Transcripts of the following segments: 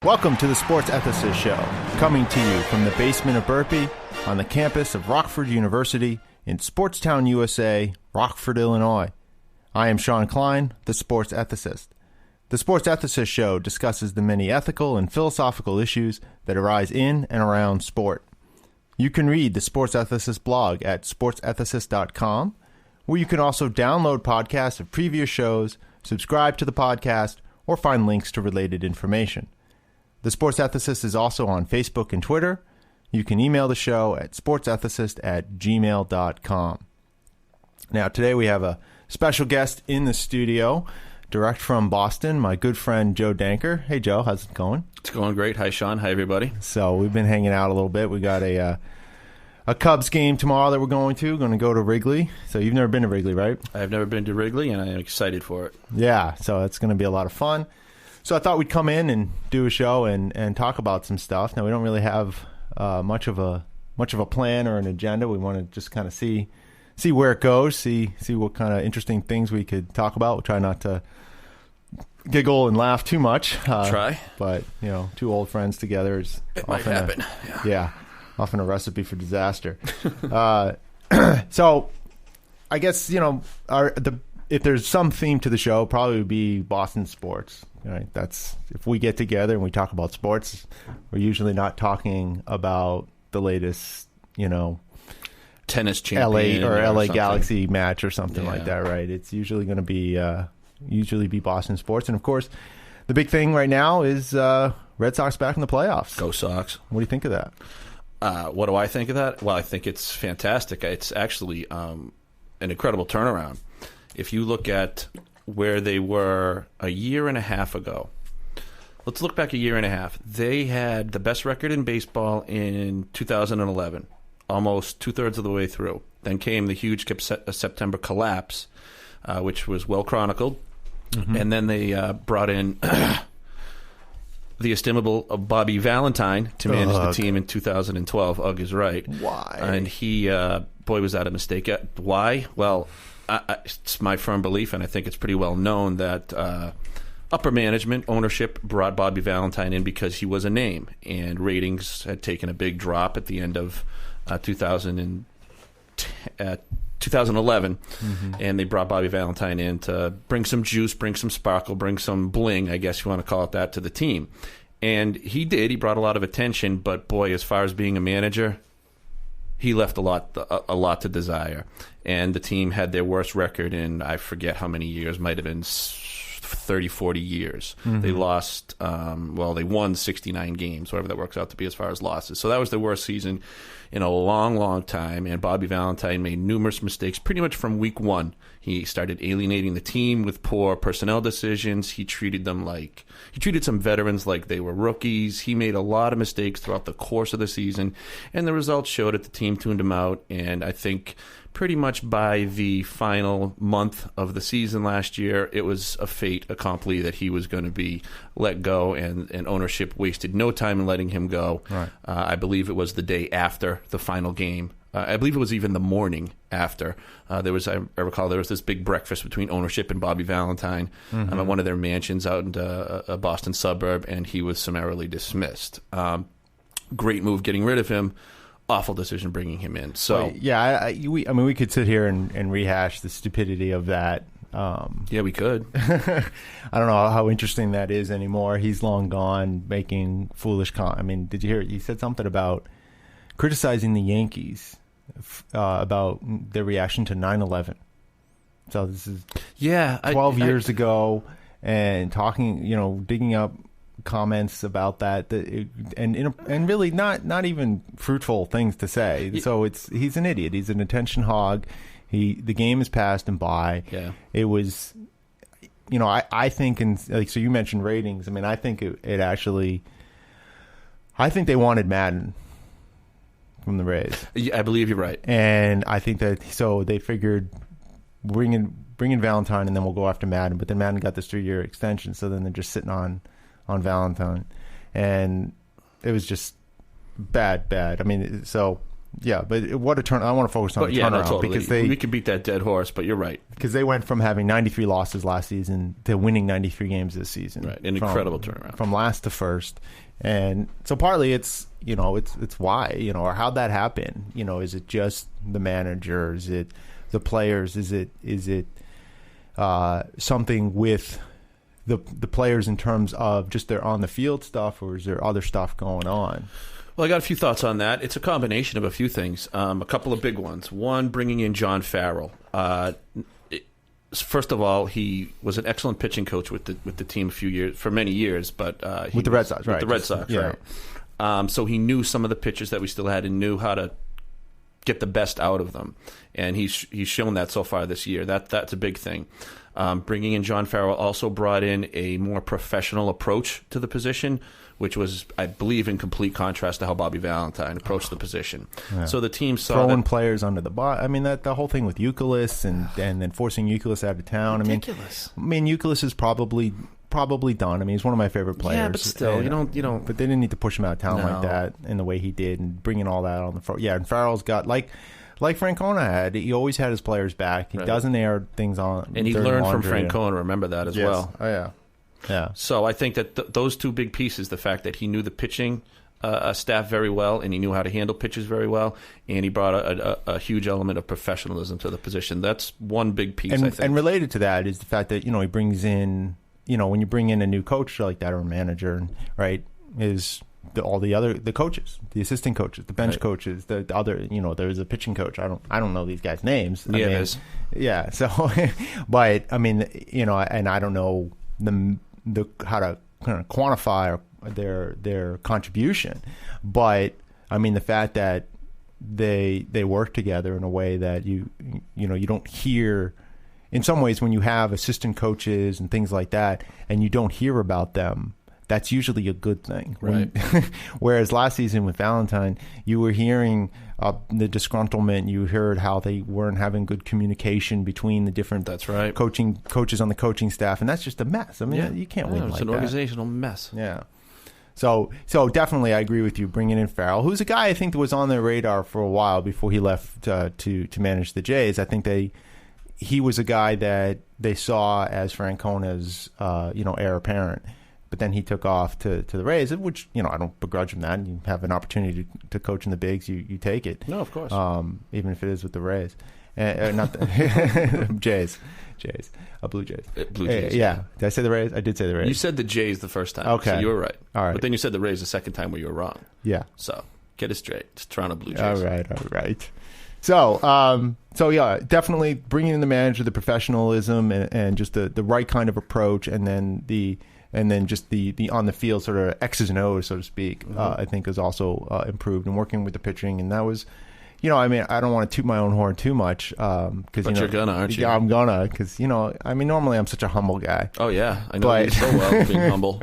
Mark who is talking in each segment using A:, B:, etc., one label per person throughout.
A: Welcome to the Sports Ethicist Show, coming to you from the basement of Burpee on the campus of Rockford University in Sportstown, USA, Rockford, Illinois. I am Shawn Klein, the Sports Ethicist. The Sports Ethicist Show discusses the many ethical and philosophical issues that arise in and around sport. You can read the Sports Ethicist blog at sportsethicist.com, where you can also download podcasts of previous shows, subscribe to the podcast, or find links to related information. The Sports Ethicist is also on Facebook and Twitter. You can email the show at sportsethicist@gmail.com. Now, today we have a special guest in the studio, direct from Boston, my good friend Joe Danker. Hey, Joe, how's it going?
B: It's going great. Hi, Shawn. Hi, everybody.
A: So we've been hanging out a little bit. We got a Cubs game tomorrow that we're going to go to Wrigley. So you've never been to Wrigley, right?
B: I've never been to Wrigley, and I am excited for it.
A: Yeah, so it's going to be a lot of fun. So I thought we'd come in and do a show and talk about some stuff. Now, we don't really have much of a plan or an agenda. We want to just kind of see where it goes, see what kind of interesting things we could talk about. We'll try not to giggle and laugh too much.
B: Try.
A: But, two old friends together is
B: might happen.
A: Often a recipe for disaster. So I guess, if there's some theme to the show, probably would be Boston sports. Right? That's if we get together and we talk about sports, we're usually not talking about the latest,
B: tennis champion
A: LA Galaxy match or something like that, right? It's usually going to be Boston sports, and of course, the big thing right now is Red Sox back in the playoffs.
B: Go Sox!
A: What do you think of that?
B: What do I think of that? Well, I think it's fantastic. It's actually an incredible turnaround. If you look at where they were a year and a half ago. Let's look back a year and a half. They had the best record in baseball in 2011, almost two-thirds of the way through. Then came the huge September collapse, which was well chronicled. Mm-hmm. And then they brought in the estimable Bobby Valentine to manage the team in 2012. Ugg is right.
A: Why?
B: And he, was that a mistake? Why? Well, it's my firm belief, and I think it's pretty well known, that upper management, ownership, brought Bobby Valentine in because he was a name, and ratings had taken a big drop at the end of 2011, mm-hmm. and they brought Bobby Valentine in to bring some juice, bring some sparkle, bring some bling, I guess you want to call it that, to the team. And he did. He brought a lot of attention, but boy, as far as being a manager, he left a lot to desire. And the team had their worst record in, I forget how many years, might have been 30, 40 years. Mm-hmm. They lost, they won 69 games, whatever that works out to be as far as losses. So that was their worst season in a long, long time. And Bobby Valentine made numerous mistakes pretty much from week one. He started alienating the team with poor personnel decisions. He treated some veterans like they were rookies. He made a lot of mistakes throughout the course of the season, and the results showed it. The team tuned him out, and I think pretty much by the final month of the season last year, it was a fait accompli that he was going to be let go, and ownership wasted no time in letting him go.
A: Right.
B: I believe it was the day after the final game. I believe it was even the morning after. I recall there was this big breakfast between ownership and Bobby Valentine
A: mm-hmm.
B: at one of their mansions out in a Boston suburb, and he was summarily dismissed. Great move getting rid of him. Awful decision bringing him in. So
A: we could sit here and rehash the stupidity of that.
B: Yeah, we could.
A: I don't know how interesting that is anymore. He's long gone, making foolish did you hear it? He said something about criticizing the Yankees about their reaction to 9/11. So this is 12 years ago, and talking, digging up comments about that, and really not even fruitful things to say. So he's an idiot. He's an attention hog. The game has passed him by.
B: Yeah.
A: It was, I think, so you mentioned ratings. I think it actually, I think they wanted Madden from the Rays.
B: Yeah, I believe you're right.
A: And I think that, so they figured bring in Valentine, and then we'll go after Madden. But then Madden got this 3-year extension, so then they're just sitting on Valentine. And it was just bad. Yeah, but what a turn! I want to focus on the turnaround
B: totally.
A: because
B: we could beat that dead horse. But you're right,
A: because they went from having 93 losses last season to winning 93 games this season.
B: Right, an incredible turnaround
A: from last to first, and so partly it's why or how'd that happen? Is it just the manager? Is it the players? Is it something with the players in terms of just their on the field stuff, or is there other stuff going on?
B: Well, I got a few thoughts on that. It's a combination of a few things. A couple of big ones. One, bringing in John Farrell. First of all, he was an excellent pitching coach with the team for many years. But
A: with the Red Sox, right?
B: With the Red Sox,
A: yeah.
B: Right. So he knew some of the pitchers that we still had and knew how to get the best out of them. And he's shown that so far this year. That's a big thing. Bringing in John Farrell also brought in a more professional approach to the position, which was, I believe, in complete contrast to how Bobby Valentine approached the position. Yeah. So the team saw
A: throwing players under the bus. I mean, the whole thing with Euclid and then forcing Euclid out of town.
B: Ridiculous.
A: I mean, Euclid is probably done. I mean, he's one of my favorite players.
B: Yeah, but still, you don't.
A: But they didn't need to push him out of town like that in the way he did, and bringing all that on the front. Yeah, and Farrell's got like Francona had. He always had his players back. He doesn't air things on.
B: And he learned from Francona. Remember that as well.
A: Oh yeah. Yeah.
B: So I think that those two big pieces, the fact that he knew the pitching staff very well and he knew how to handle pitches very well, and he brought a huge element of professionalism to the position. That's one big piece, I think.
A: And related to that is the fact that, he brings in, when you bring in a new coach like that or a manager, right, is all the coaches, the assistant coaches, the bench coaches, the other, there's a pitching coach. I don't know these guys' names. Yeah. So, but I mean, and I don't know the how to kind of quantify their contribution, but I mean the fact that they work together in a way that you don't hear in some ways when you have assistant coaches and things like that, and you don't hear about them. That's usually a good thing.
B: Right.
A: Whereas last season with Valentine, you were hearing the disgruntlement. You heard how they weren't having good communication between the different coaches on the coaching staff, and that's just a mess. I mean, you can't win like that.
B: It's an organizational mess.
A: Yeah. So definitely I agree with you bringing in Farrell, who's a guy I think that was on their radar for a while before he left to manage the Jays. I think he was a guy that they saw as Francona's heir apparent. But then he took off to the Rays, which, I don't begrudge him that. You have an opportunity to coach in the bigs, you take it.
B: No, of course.
A: Even if it is with the Rays. Not the Jays. Blue Jays.
B: Blue Jays.
A: Yeah. Did I say the Rays? I did say the Rays.
B: You said the Jays the first time.
A: Okay.
B: So you were right.
A: All right.
B: But then you said the Rays the second time where you were wrong.
A: Yeah.
B: So get it straight. It's Toronto Blue Jays.
A: All right. So yeah, definitely bringing in the manager, the professionalism, and just the right kind of approach, and then just the on the field sort of X's and O's, so to speak, I think is also improved, and working with the pitching. And that was, I mean, I don't want to toot my own horn too much, because
B: you're gonna, aren't you?
A: Yeah, I'm gonna, because I mean, normally I'm such a humble guy.
B: Oh yeah, I know you so well, being humble.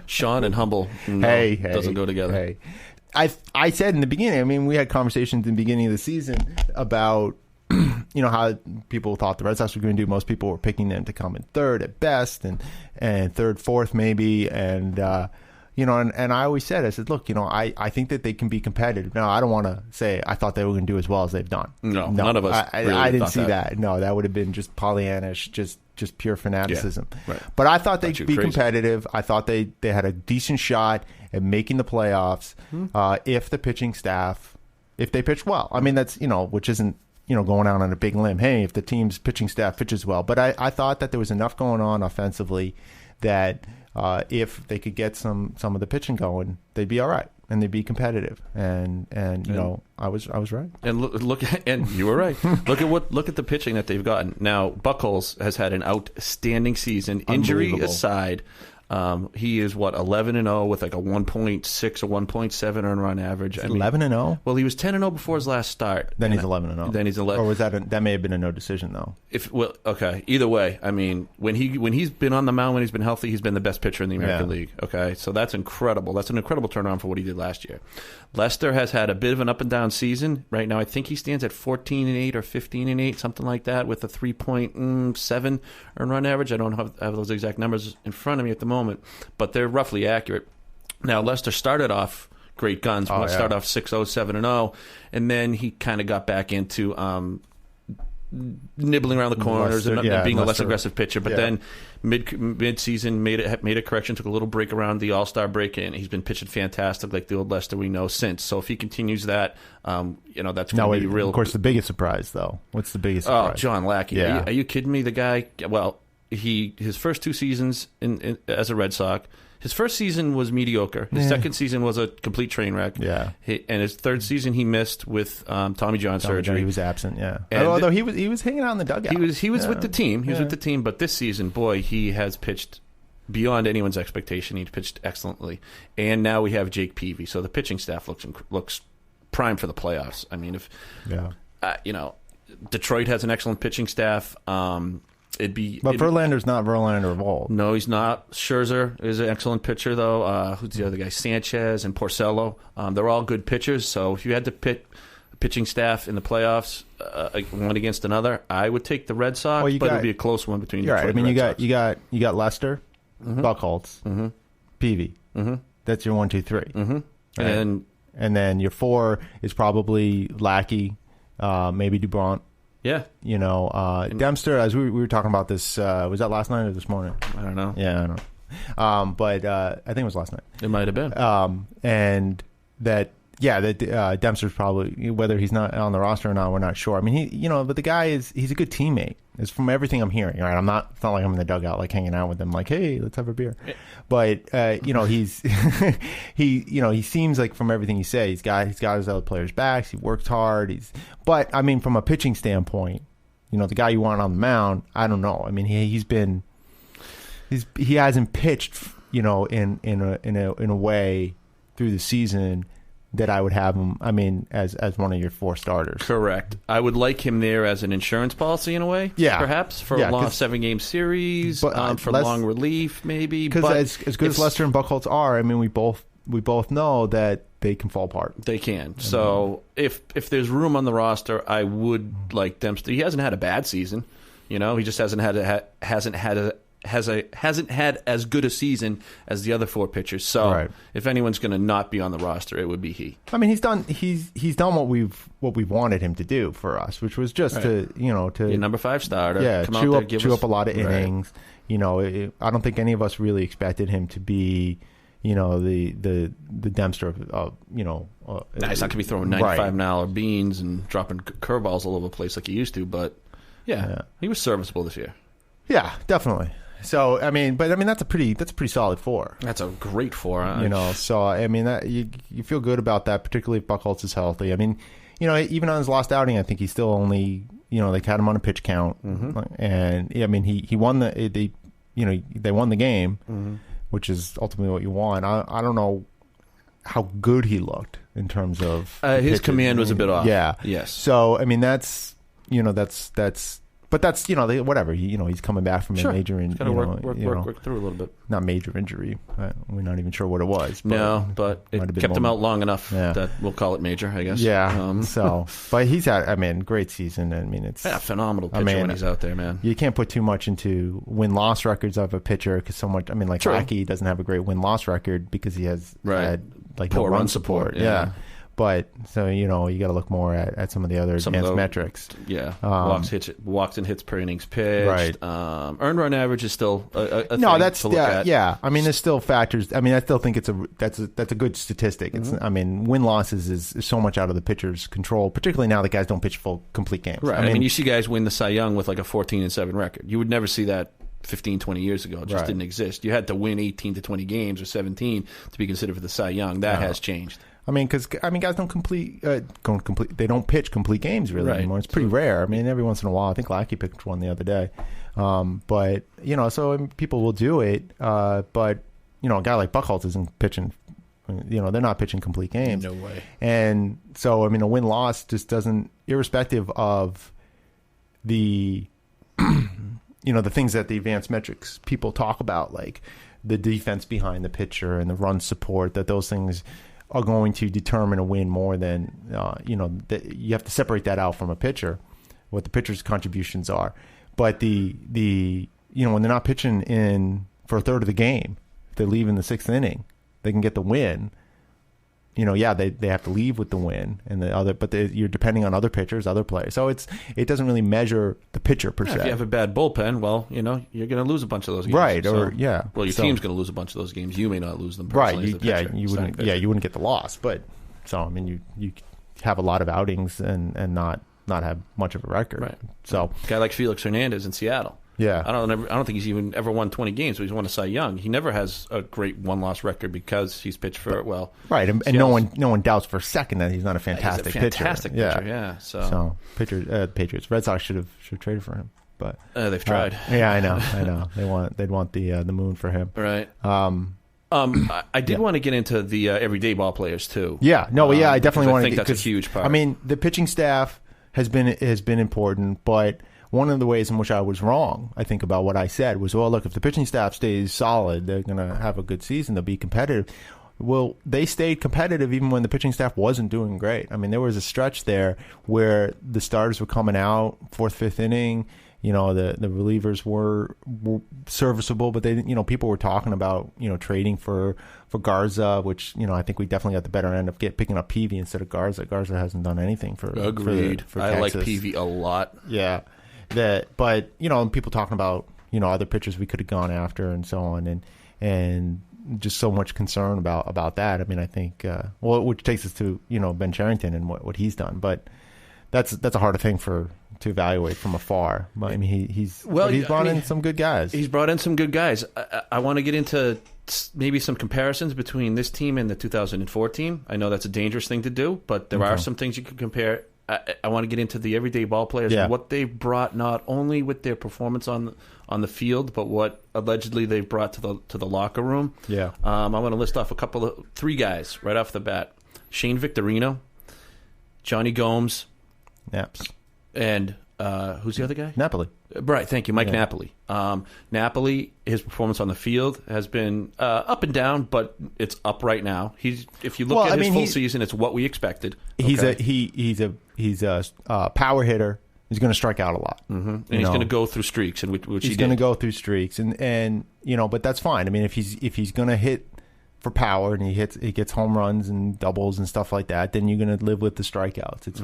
B: Shawn and humble, doesn't go together.
A: Hey. I said in the beginning, I mean, we had conversations in the beginning of the season about, how people thought the Red Sox were going to do. Most people were picking them to come in third at best, and third, fourth maybe. And, and I always said, I said, look, I think that they can be competitive. Now, I don't want to say I thought they were going to do as well as they've done.
B: No, none of us
A: I didn't see that. No, that would have been just Pollyannish, just pure fanaticism.
B: Yeah, right.
A: But I thought they'd be competitive. I thought they had a decent shot at making the playoffs if the pitching staff, if they pitched well. I mean, that's, which isn't, going out on a big limb. Hey, if the team's pitching staff pitches well. But I thought that there was enough going on offensively that if they could get some of the pitching going, they'd be all right and they'd be competitive. And I was right.
B: And look, and you were right. Look at the pitching that they've gotten. Now, Buchholz has had an outstanding season, injury aside. He is 11-0 with like a 1.6 or 1.7 earned run average.
A: 11-0.
B: Well, he was 10-0 before his last start.
A: Then he's 11-0.
B: Then he's 11.
A: Or was that may have been a no decision though?
B: Okay. Either way, I mean, when he's been on the mound, when he's been healthy, he's been the best pitcher in the American League. Okay, so that's incredible. That's an incredible turnaround for what he did last year. Lester has had a bit of an up and down season. Right now, I think he stands at 14-8 or 15-8, something like that, with a 3.7 earned run average. I don't have those exact numbers in front of me at the moment, but they're roughly accurate. Now, Lester started off great guns.
A: Oh, yeah.
B: Started off 6-0, 7-0, and then he kind of got back into nibbling around the corners and being a less aggressive pitcher. But then mid-season made a correction, took a little break around the All-Star break, and he's been pitching fantastic like the old Lester we know since. So if he continues that, that's going to be real.
A: Of course, the biggest surprise, though. What's the biggest surprise?
B: Oh, John Lackey.
A: Yeah.
B: Are you kidding me? The guy, well, his first 2 seasons as a Red Sox, his first season was mediocre. His second season was a complete train wreck. Yeah, and his third season he missed with Tommy John surgery.
A: He was absent. Yeah,
B: and
A: although he was hanging out in the dugout.
B: He was with the team. He was with the team. But this season, boy, he has pitched beyond anyone's expectation. He pitched excellently, and now we have Jake Peavy. So the pitching staff looks prime for the playoffs. I mean, if Detroit has an excellent pitching staff. But
A: Verlander's not Verlander of old.
B: No, he's not. Scherzer is an excellent pitcher, though. Who's the other guy? Sanchez and Porcello. They're all good pitchers. So if you had to pit a pitching staff in the playoffs, one against another, I would take the Red Sox. But it would be a close one between.
A: Right. I mean,
B: you
A: got Lester, Buchholz, Peavy. That's your 1, 2, 3. Right? And then your 4 is probably Lackey, maybe Dubront.
B: Yeah.
A: Dempster, as we were talking about this, was that last night or this morning?
B: I don't know.
A: Yeah, I don't know. But I think it was last night.
B: It might have been.
A: And that Dempster's probably, whether he's not on the roster or not, we're not sure. I mean, but the guy he's a good teammate. It's from everything I'm hearing. Right? It's not like I'm in the dugout, like hanging out with him, like, hey, let's have a beer. But he's he seems like from everything he says, he's got his other players' backs. He works hard. But I mean, from a pitching standpoint, the guy you want on the mound, I don't know. I mean, he hasn't pitched, in a way through the season that I would have him, I mean, as one of your 4 starters.
B: Correct. I would like him there as an insurance policy in a way, perhaps, for a long 7-game series, for long relief, maybe.
A: Because as good as Lester and Buchholz are, I mean, we both know that they can fall apart.
B: They can. So if there's room on the roster, I would like Dempster. He hasn't had a bad season. He just hasn't had as good a season as the other 4 pitchers. So if anyone's going to not be on the roster, it would be he.
A: I mean, he's done what we've wanted him to do for us, which was just to be a
B: number 5 starter.
A: Yeah,
B: come out there,
A: chew up a lot of innings. I don't think any of us really expected him to be, the Dempster of he's not
B: going to be throwing 95-mile beans and dropping curveballs all over the place like he used to. But he was serviceable this year.
A: Yeah, definitely. So that's a pretty solid 4.
B: That's a great 4.
A: So I mean that you feel good about that, particularly if Buchholz is healthy. I mean, even on his last outing, I think he's still only they had him on a pitch count, and I mean he won they won the game, which is ultimately what you want. I don't know how good he looked in terms of
B: his command was a bit off.
A: Yeah.
B: Yes.
A: So I mean that's. But that's whatever. He's coming back from a major injury.
B: Work through a little bit.
A: Not major injury. We're not even sure what it was.
B: But it kept him out long enough that we'll call it major, I guess.
A: Yeah. But he's had great season. I mean, it's
B: phenomenal pitcher when he's out there, man.
A: You can't put too much into win-loss records of a pitcher because so much. I mean, like Lackey doesn't have a great win-loss record because he has had
B: poor
A: no run support. Yeah. But so you got to look more at some of the other advanced metrics.
B: Yeah, walks and hits per innings pitched. Right. Earned run average is still a thing to look at.
A: Yeah. I mean, there's still factors. I mean, I still think that's a good statistic. It's I mean, win losses is so much out of the pitcher's control, particularly now that guys don't pitch full complete games.
B: Right. I mean, you see guys win the Cy Young with like a 14-7 record. You would never see that 15, 20 years ago. It just didn't exist. You had to win 18 to 20 games or 17 to be considered for the Cy Young. That has changed. I mean,
A: because guys don't they don't pitch complete games really anymore. It's pretty rare. I mean, every once in a while, I think Lackey pitched one the other day. But so people will do it. But a guy like Buchholz isn't pitching. They're not pitching complete games.
B: No way.
A: And so a win-loss just doesn't, irrespective of the the things that the advanced metrics people talk about, like the defense behind the pitcher and the run support, that those things are going to determine a win more than you have to separate that out from a pitcher, what the pitcher's contributions are. But the when they're not pitching in for a third of the game, if they leave in the 6th inning, they can get the win. yeah, they have to leave with the win, and you're depending on other pitchers, other players. So it doesn't really measure the pitcher per se.
B: If you have a bad bullpen, well, you're going to lose a bunch of those games.
A: Right?
B: So,
A: Well,
B: your team's going to lose a bunch of those games. You may not lose them personally.
A: Right? You wouldn't. Yeah, you wouldn't get the loss. But so I mean, you have a lot of outings and not have much of a record.
B: Right.
A: So
B: a guy like Felix Hernandez in Seattle.
A: Yeah,
B: I don't think he's even ever won 20 games, but he's won a Cy Young. He never has a great one-loss record because he's pitched for
A: right, and no one doubts for a second that he's not a fantastic pitcher.
B: Fantastic pitcher, yeah. So
A: Patriots, Red Sox should have traded for him, but
B: they've tried.
A: Yeah, I know. They'd want the moon for him,
B: right? I did want to get into the everyday ball players too.
A: Yeah, I definitely want to.
B: I think that's a huge part.
A: I mean, the pitching staff has been important, but one of the ways in which I was wrong, I think, about what I said was, well, look, if the pitching staff stays solid, they're going to have a good season. They'll be competitive. Well, they stayed competitive even when the pitching staff wasn't doing great. I mean, there was a stretch there where the starters were coming out, fourth, fifth inning. The relievers were serviceable, but they, people were talking about, trading for Garza, which, I think we definitely got the better end of picking up Peavy instead of Garza. Garza hasn't done anything for
B: Agreed.
A: For
B: I
A: Texas.
B: like Peavy a lot.
A: Yeah. But people talking about other pitchers we could have gone after and so on, and just so much concern about that. I mean, I think which takes us to Ben Cherington and what he's done, but that's a harder thing to evaluate from afar. But I mean, he's brought in some good guys.
B: He's brought in some good guys. I want to get into maybe some comparisons between this team and the 2004 team. I know that's a dangerous thing to do, but there are some things you can compare. I want to get into the everyday ball players and what they've brought, not only with their performance on the field, but what allegedly they've brought to the locker room.
A: Yeah,
B: I want to list off three guys right off the bat: Shane Victorino, Johnny Gomes,
A: Naps,
B: and who's the other guy?
A: Napoli.
B: Right, thank you, Mike Napoli. Napoli, his performance on the field has been up and down, but it's up right now. If you look at his full season, it's what we expected.
A: He's a power hitter. He's going to strike out a lot,
B: and he's going to go through streaks, and which
A: he's going to go through streaks, and but that's fine. I mean, if he's going to hit for power and he gets home runs and doubles and stuff like that, then you're going to live with the strikeouts. It's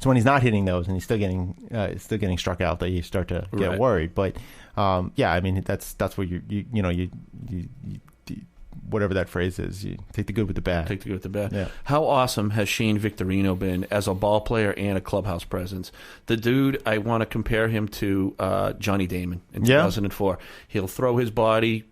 A: when he's not hitting those and he's still getting struck out that you start to get worried. But I mean that's what you whatever that phrase is, you take the good with the bad.
B: Take the good with the bad.
A: Yeah.
B: How awesome has Shane Victorino been as a ball player and a clubhouse presence? The dude, I want to compare him to Johnny Damon in 2004. He'll throw his body.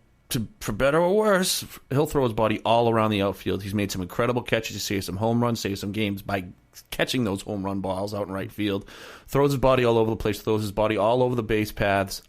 B: For better or worse, he'll throw his body all around the outfield. He's made some incredible catches. He saved some home runs, saved some games by catching those home run balls out in right field. Throws his body all over the place, throws his body all over the base paths.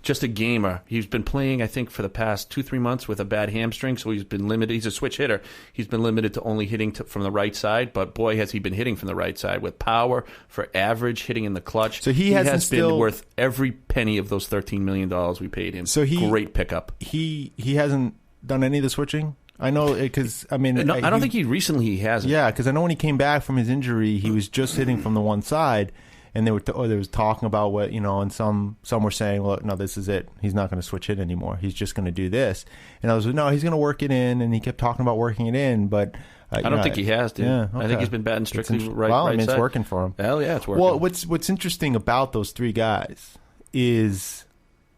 B: Just a gamer. He's been playing, I think, for the past 2-3 months with a bad hamstring, so he's been limited. He's a switch hitter. He's been limited to only hitting from the right side, but boy, has he been hitting from the right side with power for average, hitting in the clutch.
A: So he has
B: been worth every penny of those $13 million we paid him.
A: So
B: great pickup.
A: He hasn't done any of the switching? I know, because I mean,
B: I don't think he hasn't.
A: Yeah, because I know when he came back from his injury, he was just hitting from the one side, and there was talking about what and some were saying, well, no, this is it. He's not going to switch hit anymore. He's just going to do this. And I was like, no, he's going to work it in, and he kept talking about working it in, but
B: I don't think he has, dude.
A: Yeah, okay.
B: I think he's been batting strictly right.
A: Well,
B: I mean,
A: it's working for him.
B: Hell yeah, it's working.
A: Well, what's interesting about those three guys is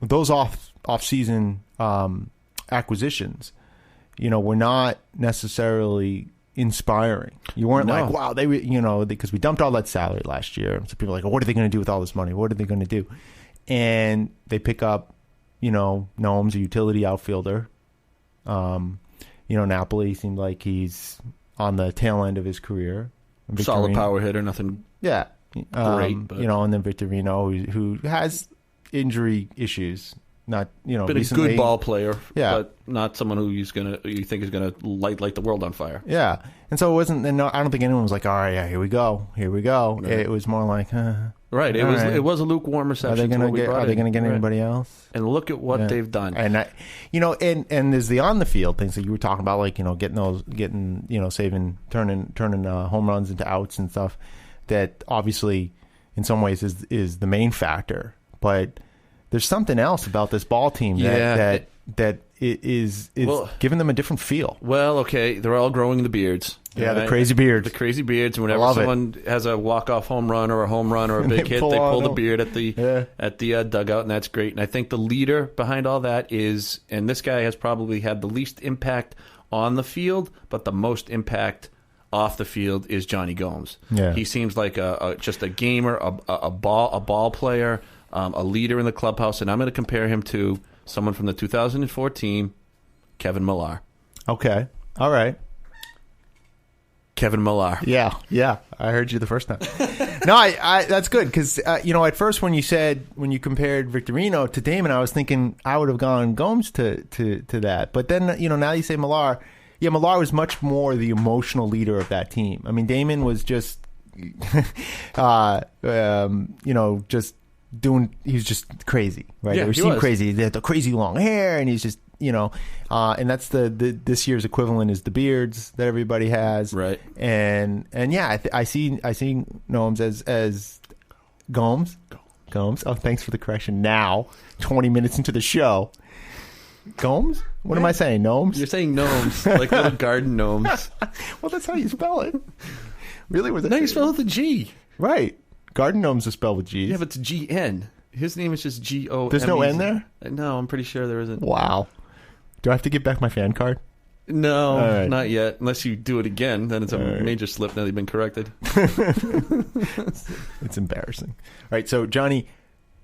A: those off season acquisitions. Were not necessarily inspiring. You weren't like, wow, they because we dumped all that salary last year. So people are like, what are they going to do with all this money? What are they going to do? And they pick up, Noam's a utility outfielder. Napoli seemed like he's on the tail end of his career.
B: Solid power hitter, nothing.
A: Yeah,
B: great. But...
A: and then Victorino, who has injury issues. Not
B: been
A: recently.
B: A good ball player, but not someone who you think is gonna light the world on fire.
A: Yeah, and so it wasn't. And I don't think anyone was like, "All right, yeah, here we go."
B: Right.
A: It was more like,
B: right. It was a lukewarm reception.
A: Are they gonna get anybody else?
B: And look at what they've done.
A: And and there's the on the field things that you were talking about, like saving, turning home runs into outs and stuff. That obviously, in some ways, is the main factor, but. There's something else about this ball team that is giving them a different feel.
B: Well, okay, they're all growing the beards.
A: Yeah, right? The crazy beards.
B: The crazy beards. And whenever someone has a walk-off home run or a home run or a big hit, they pull the beard at the dugout, and that's great. And I think the leader behind all that is, and this guy has probably had the least impact on the field, but the most impact off the field is Johnny Gomes.
A: Yeah.
B: He seems like just a gamer, a ball player, a leader in the clubhouse, and I'm going to compare him to someone from the 2004 team, Kevin Millar.
A: Okay. All right.
B: Kevin Millar.
A: Yeah. I heard you the first time. No, I that's good because at first when you compared Victorino to Damon, I was thinking I would have gone Gomes to that. But then now you say Millar. Yeah, Millar was much more the emotional leader of that team. I mean, Damon was just just doing. He was just crazy, right?
B: Yeah,
A: he seemed crazy. They had the crazy long hair, and he's just. And that's this year's equivalent is the beards that everybody has,
B: right?
A: And yeah, I see Gomes as Gomes. Oh, thanks for the correction. Now, 20 minutes into the show, Gomes. What am I saying? Gnomes?
B: You're saying gnomes, like little garden gnomes.
A: Well, that's how you spell it. Really?
B: No, you spell it with a G.
A: Right. Garden gnomes are spelled with G's.
B: Yeah, but it's G-N. His name is just G-O-M-E.
A: There's no N there?
B: No, I'm pretty sure there isn't.
A: Wow. Do I have to give back my fan card?
B: No, not yet. Unless you do it again, then it's a major slip now that you've been corrected.
A: It's embarrassing. All right, so Johnny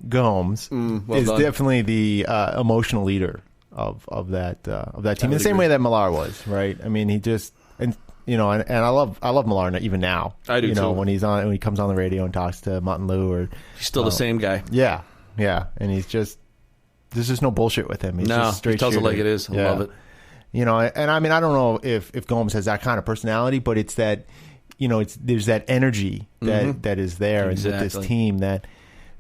A: Gomes is
B: done.
A: definitely the emotional leader of that team. In the same way that Millar was, right? I mean, he just and I love Millar even now.
B: I do too.
A: When he comes on the radio and talks to Mutton Lou
B: he's still the same guy.
A: Yeah, and he's just there's just no bullshit with him. He's just straight
B: he tells
A: shooter.
B: it like it is. I love it.
A: And I mean, I don't know if Gomes has that kind of personality, but it's that there's that energy that is there with this team that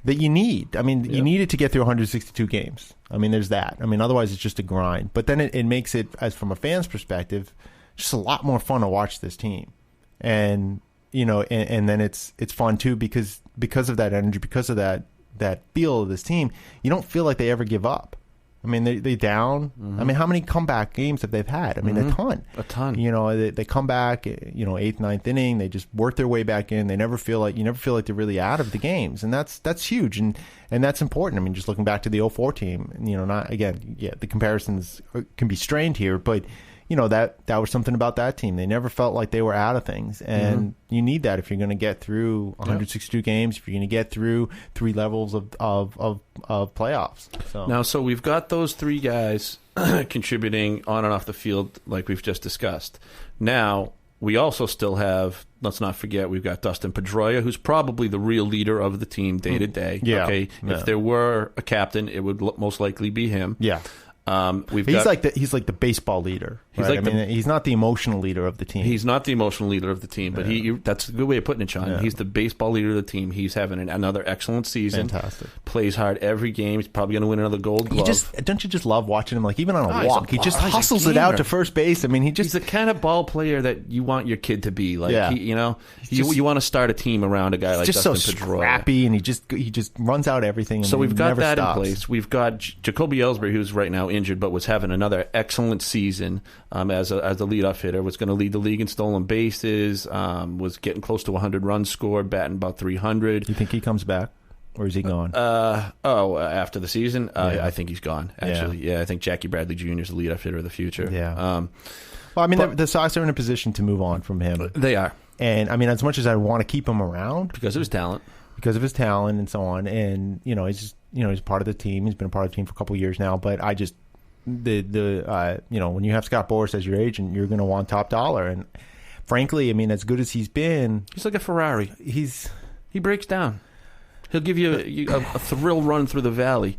A: you need. I mean, you need it to get through 162 games. I mean, there's that. I mean, otherwise it's just a grind. But then it makes it, as from a fan's perspective, just a lot more fun to watch this team. And and then it's fun too because of that energy, because of that feel of this team. You don't feel like they ever give up. I mean, they down. I mean, how many comeback games have they had? I mean, a ton. They come back. 8th, 9th inning. They just work their way back in. They never feel like they're really out of the games, and that's huge and that's important. I mean, just looking back to the 04 team, the comparisons can be strained here, but that was something about that team. They never felt like they were out of things, and you need that if you're going to get through 162 games. If you're going to get through 3 levels of playoffs. So
B: we've got those 3 guys contributing on and off the field, like we've just discussed. Now we also still have. Let's not forget we've got Dustin Pedroia, who's probably the real leader of the team day to day. Okay, if there were a captain, it would most likely be him.
A: Yeah. He's like the baseball leader. Right? He's not the emotional leader of the team.
B: He's not the emotional leader of the team, but that's a good way of putting it, Sean. Yeah. He's the baseball leader of the team. He's having another excellent season.
A: Fantastic.
B: Plays hard every game. He's probably going to win another Gold Glove.
A: Don't you just love watching him? Like even on a walk, he just hustles it out to first base. I mean, he's
B: the kind of ball player that you want your kid to be. Like you want to start a team around a guy like Dustin Pedroia. Just so
A: scrappy, and he just runs out everything.
B: So we've got that
A: stops.
B: in place. We've got Jacoby Ellsbury, who's right now injured, but was having another excellent season as a leadoff hitter. Was going to lead the league in stolen bases. Was getting close to 100 runs scored, batting about 300.
A: You think he comes back, or is he gone?
B: After the season, I think he's gone. Actually, I think Jackie Bradley Jr. is the leadoff hitter of the future.
A: Yeah. Well, I mean, the Sox are in a position to move on from him.
B: They are,
A: and I mean, as much as I want to keep him around
B: because of his talent,
A: and so on, and he's just he's part of the team. He's been a part of the team for a couple of years now, but I just. When you have Scott Boras as your agent, you're going to want top dollar. And frankly, I mean, as good as he's been,
B: he's like a Ferrari. He breaks down. He'll give you a thrill run through the valley.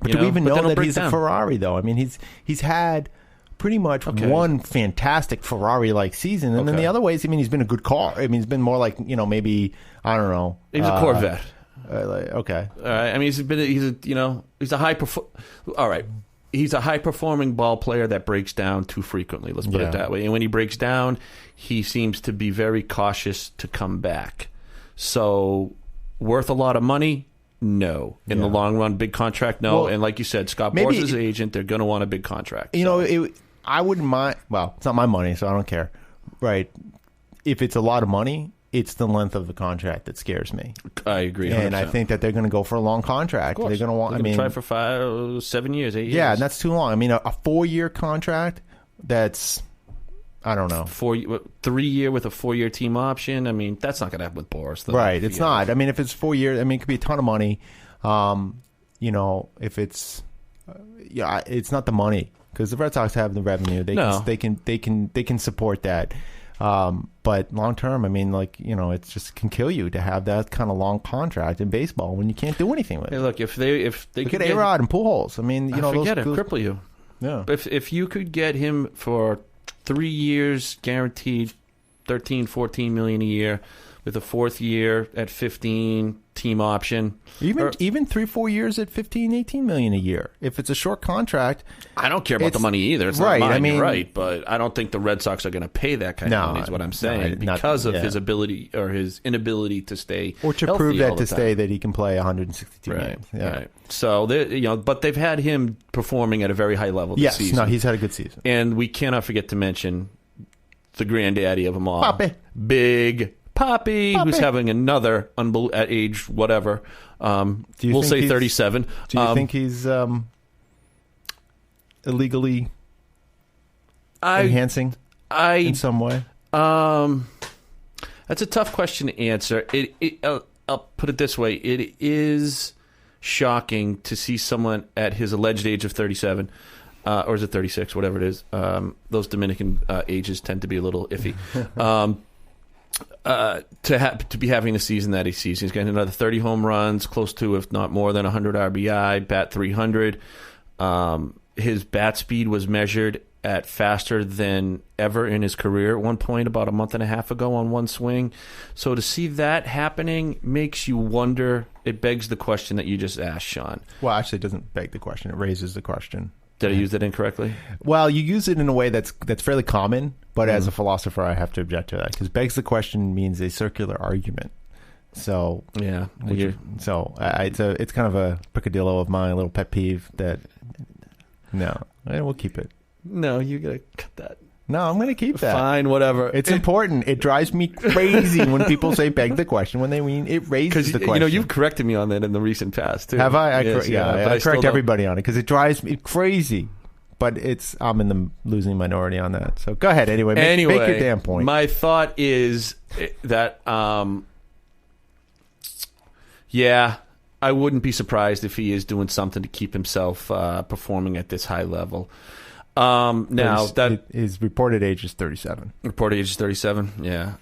A: But do we even know that he's a Ferrari, though? I mean, he's had pretty much one fantastic Ferrari-like season, and then the other ways, I mean, he's been a good car. I mean, he's been more like maybe I don't know.
B: He's a Corvette.
A: Okay.
B: All right. I mean, he's a high all right. He's a high-performing ball player that breaks down too frequently. Let's put it that way. And when he breaks down, he seems to be very cautious to come back. So, worth a lot of money, No. In the long run, big contract, no. Well, and like you said, Scott Boras's agent, they're going to want a big contract.
A: You know, I wouldn't mind. Well, it's not my money, so I don't care. Right. If it's a lot of money, it's the length of the contract that scares me.
B: I agree. 100%.
A: And I think that they're going to go for a long contract. They're going to want.
B: Try for 5, 7 years, 8 years.
A: Yeah, and that's too long. I mean, a 4-year contract. That's, I don't know.
B: 3-year with a 4-year team option. I mean, that's not going to happen with Boras, though.
A: Right. It's not. I mean, if it's 4 years, I mean, it could be a ton of money. You know, if it's, it's not the money because the Red Sox have the revenue. They can support that. But long term, I mean, like, you know, it just can kill you to have that kind of long contract in baseball when you can't do anything with it.
B: Hey, look, if they
A: look at A-Rod and Pujols. I mean, you know,
B: forget it, cripple you.
A: Yeah.
B: If you could get him for 3 years, guaranteed, 13, 14 million a year, with a 4th year at 15, team option.
A: Even 3-4 years at 15, 18 million a year. If it's a short contract,
B: I don't care about the money either. It's
A: right,
B: not mine,
A: I mean,
B: you're right, but I don't think the Red Sox are going to pay that kind of money is what I'm saying because of his ability or his inability to stay
A: or to prove that to stay that he can play 162 games. Yeah.
B: Right. So but they've had him performing at a very high level this season.
A: No, he's had a good season.
B: And we cannot forget to mention the granddaddy of them all.
A: Papi.
B: Big Papi, who's having another at age whatever. We'll say 37.
A: Do you think he's illegally enhancing in some way?
B: That's a tough question to answer. I'll put it this way. It is shocking to see someone at his alleged age of 37, or is it 36, whatever it is. Those Dominican ages tend to be a little iffy. To be having the season that he sees. He's getting another 30 home runs, close to, if not more than 100 RBI, bat 300. His bat speed was measured at faster than ever in his career at one point about a month and a half ago on one swing. So to see that happening makes you wonder. It begs the question that you just asked, Sean.
A: Well, actually, it doesn't beg the question. It raises the question.
B: Did I use that incorrectly?
A: Well, you use it in a way that's fairly common, but as a philosopher, I have to object to that because begs the question means a circular argument. So
B: yeah,
A: it's kind of a peccadillo of mine, a little pet peeve that we'll keep it.
B: No, you gotta cut that.
A: No, I'm gonna keep that.
B: Fine, whatever.
A: It's important. It drives me crazy when people say "beg the question" when they mean it raises the question.
B: You know, you've corrected me on that in the recent past too.
A: Have I?
B: I
A: correct everybody on it because it drives me crazy. But I'm in the losing minority on that. So go ahead anyway. Make your damn point.
B: My thought is that I wouldn't be surprised if he is doing something to keep himself performing at this high level. Now
A: his reported age is 37.
B: Reported age is 37. Yeah.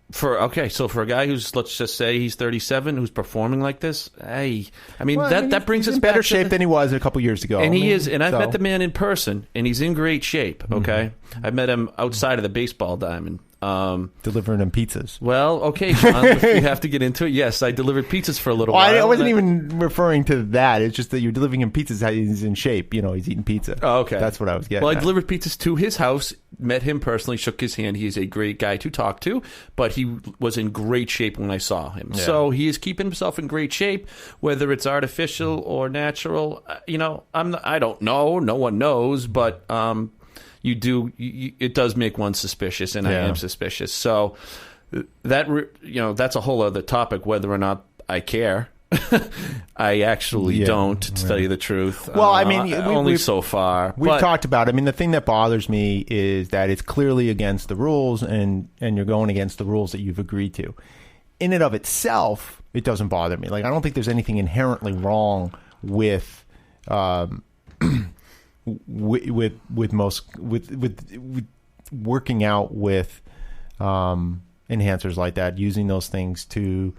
B: For a guy who's, let's just say he's 37, who's performing like this, that brings us
A: in better shape than he was a couple years ago.
B: And I've met the man in person, and he's in great shape. Okay, I met him outside of the baseball diamond.
A: Delivering him pizzas.
B: Well, okay, Sean, if we have to get into it. Yes, I delivered pizzas for a little while.
A: I wasn't even referring to that. It's just that you're delivering him pizzas. He's in shape. You know, he's eating pizza.
B: Oh, okay.
A: That's what I was getting
B: Well, I delivered pizzas to his house, met him personally, shook his hand. He's a great guy to talk to, but he was in great shape when I saw him. Yeah. So he is keeping himself in great shape, whether it's artificial or natural. I don't know. No one knows, but it does make one suspicious, and I am suspicious. So that's a whole other topic, whether or not I care. I actually don't, to tell you the truth.
A: Well, I mean,
B: only so far.
A: We've talked about it. I mean, the thing that bothers me is that it's clearly against the rules, and you're going against the rules that you've agreed to. In and of itself, it doesn't bother me. Like, I don't think there's anything inherently wrong with working out with enhancers like that, using those things to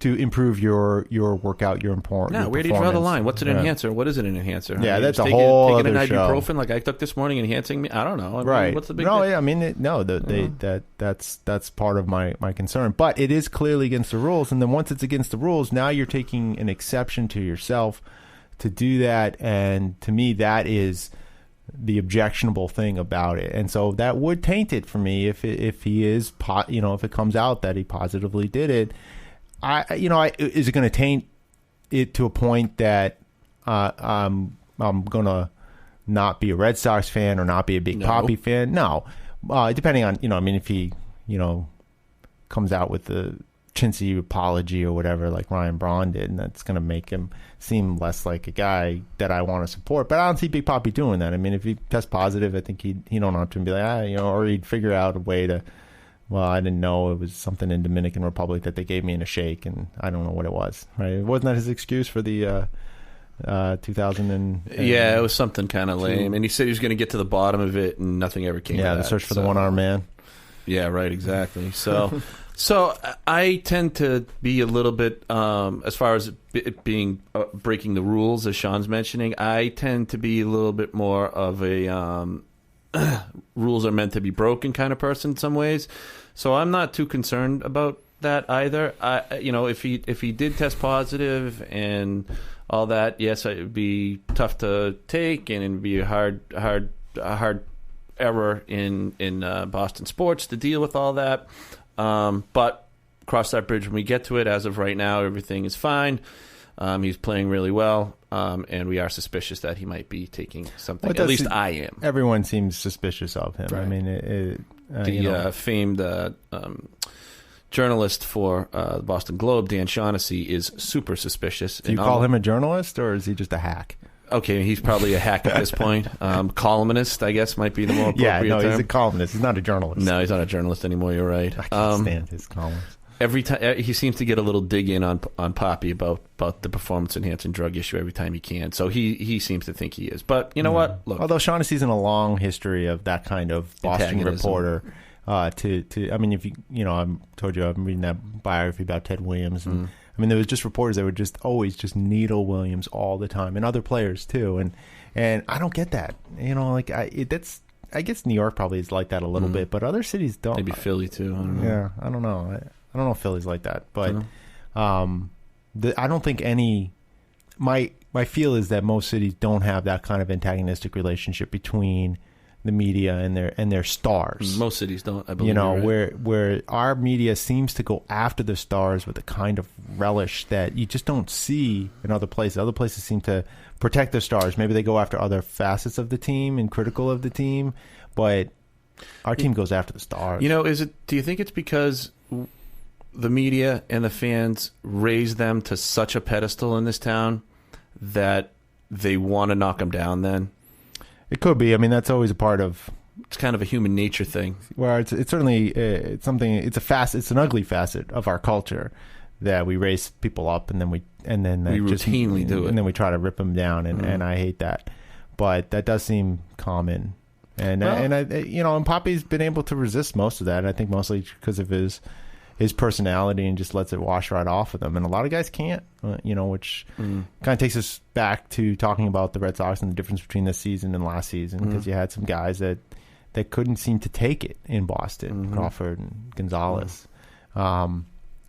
A: improve your workout, your performance.
B: No, where do you draw the line? What's an enhancer? What is an enhancer?
A: Yeah, that's a whole other
B: taking an
A: show.
B: Ibuprofen like I took this morning, enhancing me. I don't know.
A: Right?
B: What's the big deal?
A: I mean, that's part of my concern. But it is clearly against the rules, and then once it's against the rules, now you're taking an exception to yourself to do that, and to me, that is the objectionable thing about it. And so that would taint it for me if it comes out that he positively did it. Is it going to taint it to a point that I'm gonna not be a Red Sox fan or not be a big Papi fan. No, depending on if he comes out with the chintzy apology or whatever like Ryan Braun did, and that's gonna make him seem less like a guy that I want to support. But I don't see Big Papi doing that. I mean, if he tests positive, I think he'd own up to him and be like, or he'd figure out a way to. Well, I didn't know it was something in Dominican Republic that they gave me in a shake, and I don't know what it was. Right? Wasn't that his excuse for the 2000
B: yeah, it was something kind of lame, and he said he was going to get to the bottom of it, and nothing ever came.
A: Yeah,
B: of that,
A: the search for the one-armed man.
B: Yeah, right, exactly. So, so I tend to be a little bit, as far as it being breaking the rules, as Sean's mentioning, I tend to be a little bit more of a rules are meant to be broken kind of person in some ways. So I'm not too concerned about that either. If he did test positive and all that, yes, it would be tough to take, and it would be a hard error in Boston sports to deal with all that. But cross that bridge when we get to it. As of right now, everything is fine. He's playing really well, and we are suspicious that he might be taking something. At least I am.
A: Everyone seems suspicious of him.
B: Right.
A: I mean,
B: the famed journalist for the Boston Globe, Dan Shaughnessy, is super suspicious.
A: Do you call him a journalist, or is he just a hack?
B: Okay, he's probably a hack at this point. Columnist, I guess, might be the more appropriate term.
A: He's a columnist. He's not a journalist.
B: No, he's not a journalist anymore. You're right.
A: I can't stand his columns.
B: Every time he seems to get a little dig in on Papi about the performance enhancing drug issue every time he can. So he seems to think he is. But you know what? Look,
A: although Shaughnessy's in a long history of that kind of Boston reporter. I mean, if I told you I'm reading that biography about Ted Williams, and I mean there was just reporters that would just always just needle Williams all the time, and other players too, and I don't get that. I guess New York probably is like that a little bit, but other cities don't.
B: Maybe Philly too. I don't know.
A: Yeah, I don't know. I don't know if Philly's like that, but I don't think any. My feel is that most cities don't have that kind of antagonistic relationship between the media and their stars.
B: Most cities don't. I believe right.
A: where our media seems to go after the stars with a kind of relish that you just don't see in other places. Other places seem to protect their stars. Maybe they go after other facets of the team and critical of the team, but our team goes after the stars.
B: Do you think it's because the media and the fans raise them to such a pedestal in this town that they want to knock them down then?
A: It could be. I mean, that's always a part of...
B: It's kind of a human nature thing.
A: Well, it's certainly it's something. It's an ugly facet of our culture that we raise people up and then we
B: routinely do it,
A: and then we try to rip them down, and I hate that. But that does seem common, and Papi's been able to resist most of that. I think mostly because of his personality and just lets it wash right off of them. And a lot of guys can't, which kind of takes us back to talking about the Red Sox and the difference between this season and last season, because you had some guys that couldn't seem to take it in Boston, Crawford and Gonzalez.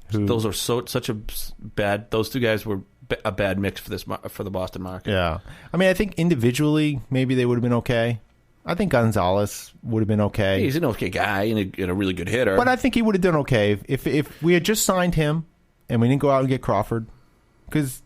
B: Those are such a bad. Those two guys were a bad mix for the Boston market. Yeah,
A: I mean, I think individually maybe they would have been okay. I think Gonzalez would have been okay.
B: He's an okay guy and a really good hitter.
A: But I think he would have done okay if we had just signed him and we didn't go out and get Crawford, because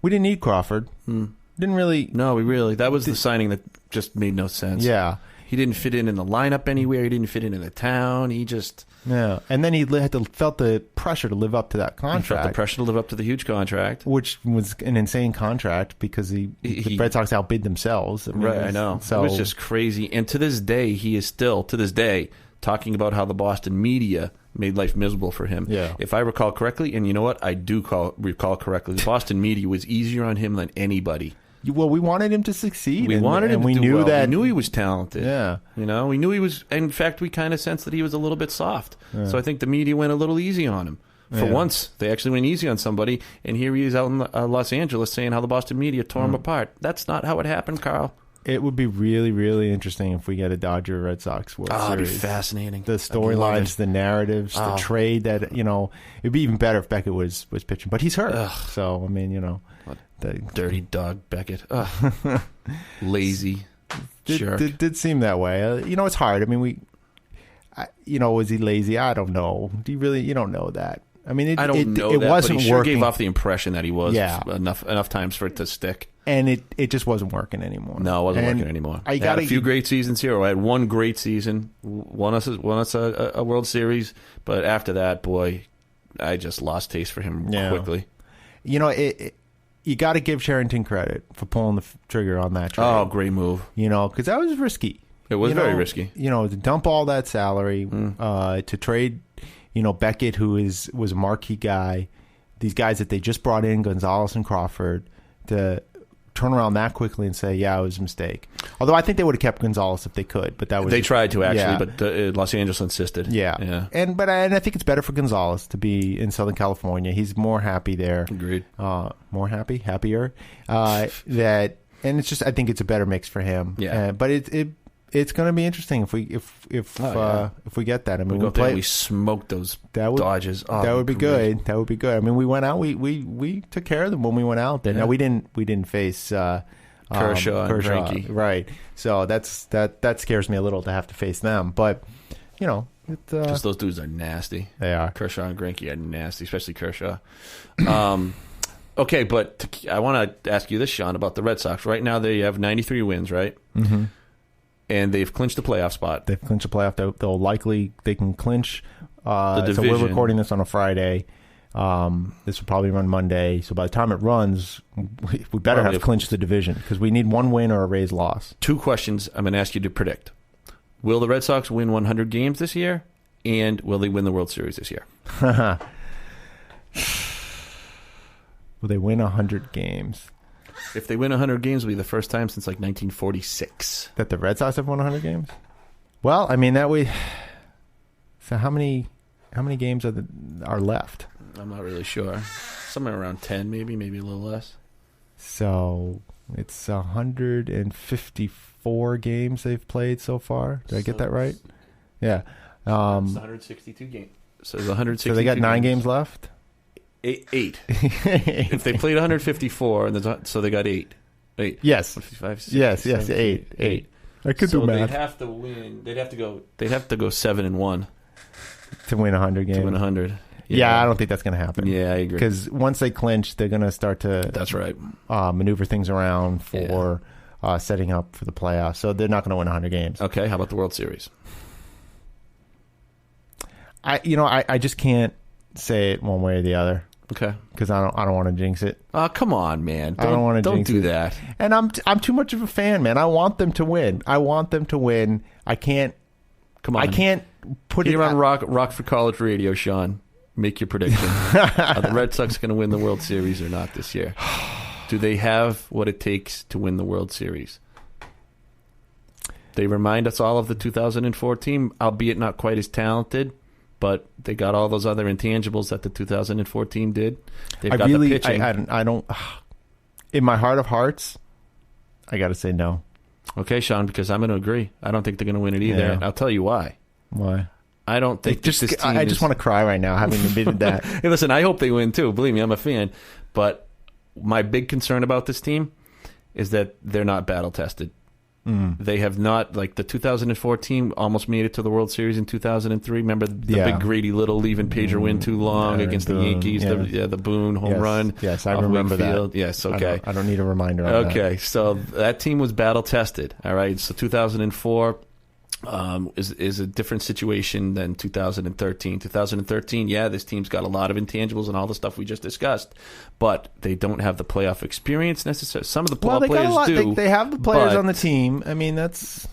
A: we didn't need Crawford. Didn't really.
B: No, that was the signing that just made no sense.
A: Yeah.
B: He didn't fit in the lineup anywhere. He didn't fit in the town. He just...
A: Yeah, and then he felt the pressure to live up to that contract.
B: He felt the pressure to live up to the huge contract.
A: Which was an insane contract because the Red Sox outbid themselves.
B: I know. So, it was just crazy. And to this day, he is still, talking about how the Boston media made life miserable for him.
A: Yeah.
B: If I recall correctly, and you know what? I do recall correctly, the Boston media was easier on him than anybody.
A: Well, we wanted him to succeed.
B: We wanted him to do well. We knew he was talented.
A: Yeah.
B: We knew he was... In fact, we kind of sensed that he was a little bit soft. Yeah. So I think the media went a little easy on him. For once, they actually went easy on somebody, and here he is out in Los Angeles saying how the Boston media tore him apart. That's not how it happened, Carl.
A: It would be really, really interesting if we get a Dodger-Red Sox World Series.
B: It'd be fascinating.
A: The storylines, the narratives, the trade that, it'd be even better if Beckett was pitching. But he's hurt.
B: Ugh.
A: So, I mean,
B: the dirty dog Beckett. Lazy. Jerk.
A: Did seem that way. It's hard. I mean, was he lazy? I don't know. Do you really? You don't know that. I mean,
B: I don't know
A: it
B: that,
A: wasn't
B: but he sure
A: working.
B: gave off the impression that he was
A: Yeah.
B: enough times for it to stick.
A: And it just wasn't working anymore.
B: No, it wasn't working anymore.
A: I
B: had a few great seasons here. I had one great season, won us a World Series, but after that, boy, I just lost taste for him quickly.
A: You know, you got to give Cherington credit for pulling the trigger on that trade.
B: Oh, great move.
A: You know, because that was risky.
B: It was very risky.
A: You know, to dump all that salary, to trade, Beckett, who was a marquee guy, these guys that they just brought in, Gonzalez and Crawford, to turn around that quickly and say, yeah, it was a mistake. Although I think they would have kept Gonzalez if they could, but that was
B: they tried to actually, but Los Angeles insisted.
A: Yeah. And I think it's better for Gonzalez to be in Southern California. He's more happy there.
B: Agreed.
A: Happier. And it's just, I think it's a better mix for him.
B: Yeah.
A: But it's going to be interesting if we get that. I mean,
B: we smoked those Dodgers. Oh,
A: that would be good. That would be good. I mean, we went out. We took care of them when we went out there. Yeah. Now we didn't face
B: Kershaw and Greinke.
A: Right. So that scares me a little to have to face them. But
B: because those dudes are nasty.
A: They are.
B: Kershaw and Greinke are nasty, especially Kershaw. Okay, but I want to ask you this, Shawn, about the Red Sox. Right now they have 93 wins, right?
A: Mm-hmm.
B: And they've clinched a playoff spot.
A: They've clinched a playoff. They can clinch.
B: The division.
A: So we're recording this on a Friday. This will probably run Monday. So by the time it runs, we better have clinched the division because we need one win or a Rays loss.
B: 2 questions I'm going to ask you to predict. Will the Red Sox win 100 games this year? And will they win the World Series this year?
A: Will they win 100 games?
B: If they win 100 games, it'll be the first time since like 1946
A: that the Red Sox have won 100 games. Well, I mean So how many games are left?
B: I'm not really sure. Somewhere around 10, maybe a little less.
A: So it's 154 games they've played so far. Did I get that right? Yeah.
B: It's 162 games. So there's 162.
A: So they got 9 games left.
B: 8. If they played 154, so they got 8.
A: Yes.
B: 55, 60,
A: yes.
B: 70,
A: 8. I could do math.
B: They'd have to win. They'd have to go 7-1
A: to win 100 games.
B: To win 100.
A: Yeah, I don't think that's going to happen.
B: Yeah, I agree.
A: Because once they clinch, they're going to start to.
B: That's right.
A: Maneuver things around for setting up for the playoffs. So they're not going to win 100 games.
B: Okay, how about the World Series?
A: I just can't say it one way or the other.
B: Okay.
A: Because I don't want to jinx it.
B: Oh, come on, man!
A: I don't want to jinx
B: do that.
A: And I'm too much of a fan, man. I want them to win. I can't.
B: Come on.
A: I can't put
B: Here
A: it
B: on Rockford College Radio, Shawn. Make your prediction. Are the Red Sox going to win the World Series or not this year? Do they have what it takes to win the World Series? They remind us all of the 2004 team, albeit not quite as talented. But they got all those other intangibles that the 2004 team did. They've got the pitching.
A: I don't. In my heart of hearts, I got to say no.
B: Okay, Shawn, because I'm going to agree. I don't think they're going to win it either.
A: Yeah.
B: I'll tell you why.
A: Why?
B: I don't think this team
A: I just want to cry right now, having admitted that.
B: Hey, listen, I hope they win too. Believe me, I'm a fan. But my big concern about this team is that they're not battle tested. They have not, like the 2004 team almost made it to the World Series in 2003. Remember the big Grady Little leaving Pager win too long against the Yankees, the Boone home run.
A: Yes, I remember that.
B: Yes, okay.
A: I don't need a reminder on that.
B: Okay, so that team was battle tested. All right, so 2004 is a different situation than 2013. 2013, this team's got a lot of intangibles and all the stuff we just discussed, but they don't have the playoff experience necessarily. Some of the players do.
A: They have the players on the team. I mean,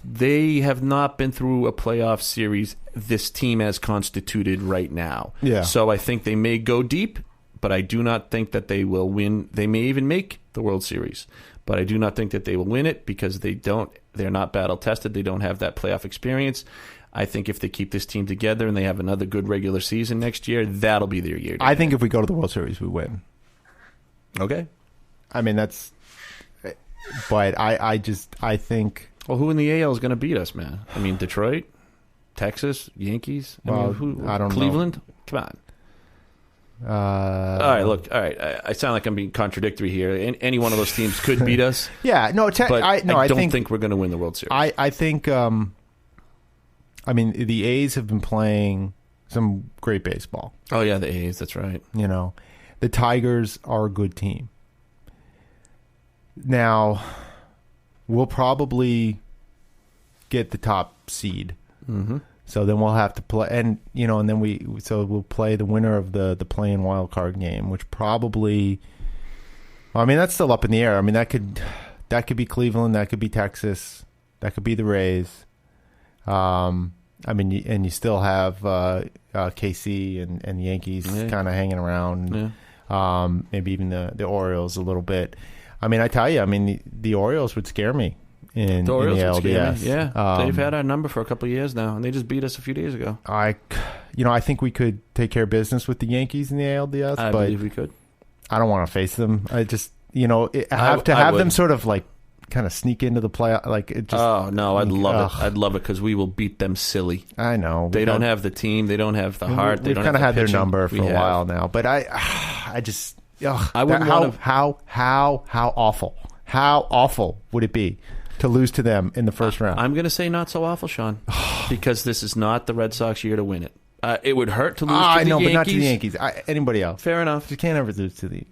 B: they have not been through a playoff series. This team as constituted right now.
A: Yeah.
B: So I think they may go deep, but I do not think that they will win. They may even make the World Series, but I do not think that they will win it because they're not battle tested. They don't have that playoff experience. I think if they keep this team together and they have another good regular season next year, that'll be their year.
A: I think if we go to the World Series, we win.
B: Okay.
A: I mean, but I think.
B: Well, who in the AL is going to beat us, man? I mean, Detroit, Texas, Yankees.
A: I don't know.
B: Cleveland. Come on. All right, look. All right, I sound like I'm being contradictory here. Any one of those teams could beat us.
A: Yeah, no.
B: But I don't think we're going to win the World Series.
A: I think. I mean, the A's have been playing some great baseball.
B: Oh, yeah, the A's, that's right.
A: You know, the Tigers are a good team. Now, we'll probably get the top seed.
B: Mm-hmm.
A: So then we'll have to play, and then we'll play the winner of the play-in wild card game, which probably, I mean, that's still up in the air. I mean, that could be Cleveland, that could be Texas, that could be the Rays. I mean, and you still have KC and the Yankees kind of hanging around. Yeah. Maybe even the Orioles a little bit. I mean, I tell you, I mean, the Orioles would scare me in the LDS.
B: Yeah, they've had our number for a couple of years now, and they just beat us a few days ago.
A: I think we could take care of business with the Yankees in the ALDS.
B: I believe we could.
A: I don't want to face them. I just, have them sort of like kind of sneak into the playoff. Like it just.
B: Oh no, I'd love it. I'd love it because we will beat them silly.
A: I know
B: they don't have the team. They don't have the heart.
A: We've kind of had their number for a while now, but I just. I wouldn't want to. How awful would it be to lose to them in the first round?
B: I'm going to say not so awful, Sean, because this is not the Red Sox year to win it. It would hurt to lose to the Yankees. I know, but not to the Yankees.
A: Anybody else?
B: Fair enough.
A: You can't ever lose to the.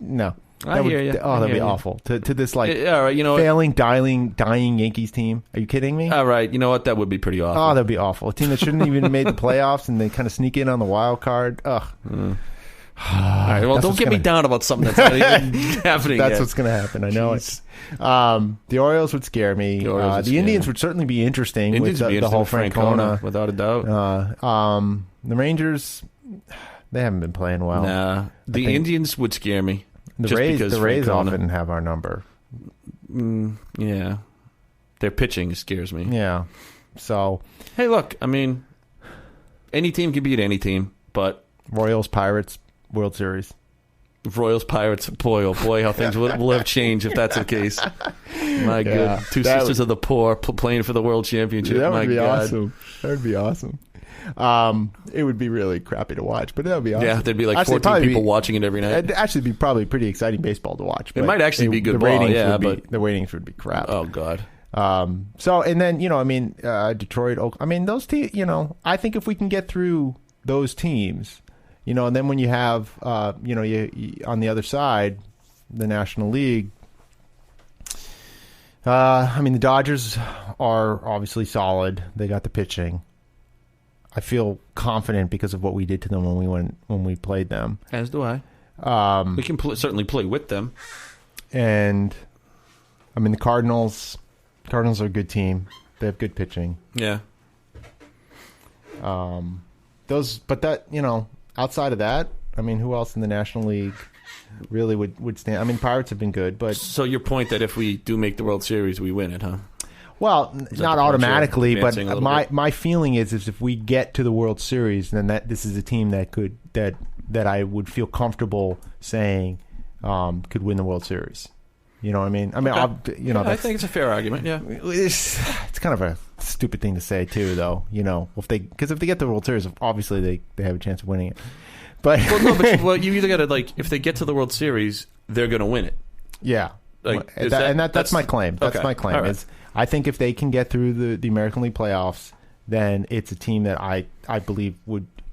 A: No.
B: I hear you.
A: Oh, that'd be awful. To this all right, failing, dying Yankees team. Are you kidding me?
B: All right, you know what? That would be pretty awful.
A: Oh, that'd be awful. A team that shouldn't even have made the playoffs and they kind of sneak in on the wild card. Ugh.
B: All right, well, don't get me down about something that's not even happening
A: That's
B: yet.
A: what's going to happen. I know it. The Orioles would scare me. The Indians would certainly be interesting with the whole Francona.
B: Without a doubt.
A: The Rangers, they haven't been playing well.
B: Nah, the Indians would scare me.
A: The Rays often have our number.
B: Yeah. Their pitching scares me.
A: Yeah. So.
B: Hey, look, I mean, any team can beat any team, but.
A: Royals, Pirates, World Series.
B: Royals, Pirates, boy, oh boy, how things will have changed if that's the case. My good. Two sisters of the poor playing for the World Championship.
A: That would be awesome. That would be awesome. It would be really crappy to watch, but that would be awesome.
B: Yeah, there'd be like 14 people watching it every night.
A: It'd actually be probably pretty exciting baseball to watch.
B: It might actually be good ball,
A: but the ratings would be crap.
B: Oh, God.
A: So, and then, Detroit, I mean, those teams, I think if we can get through those teams, and then when you have, you on the other side, the National League, the Dodgers are obviously solid. They got the pitching. I feel confident because of what we did to them when we played them.
B: As do I. We can certainly play with them.
A: And the Cardinals are a good team. They have good pitching.
B: Yeah.
A: Outside of that, who else in the National League really would stand? Pirates have been good, but
B: so your point that if we do make the World Series, we win it, huh?
A: Well, not automatically, but my feeling is if we get to the World Series, then this is a team that I would feel comfortable saying could win the World Series. You know what I mean? Okay.
B: I think it's a fair argument. Yeah,
A: it's kind of a stupid thing to say too, though. If they get the World Series, obviously they have a chance of winning it. But
B: you either got to if they get to the World Series, they're going to win it.
A: Yeah, that's my claim. That's my claim. Right. I think if they can get through the American League playoffs, then it's a team that I believe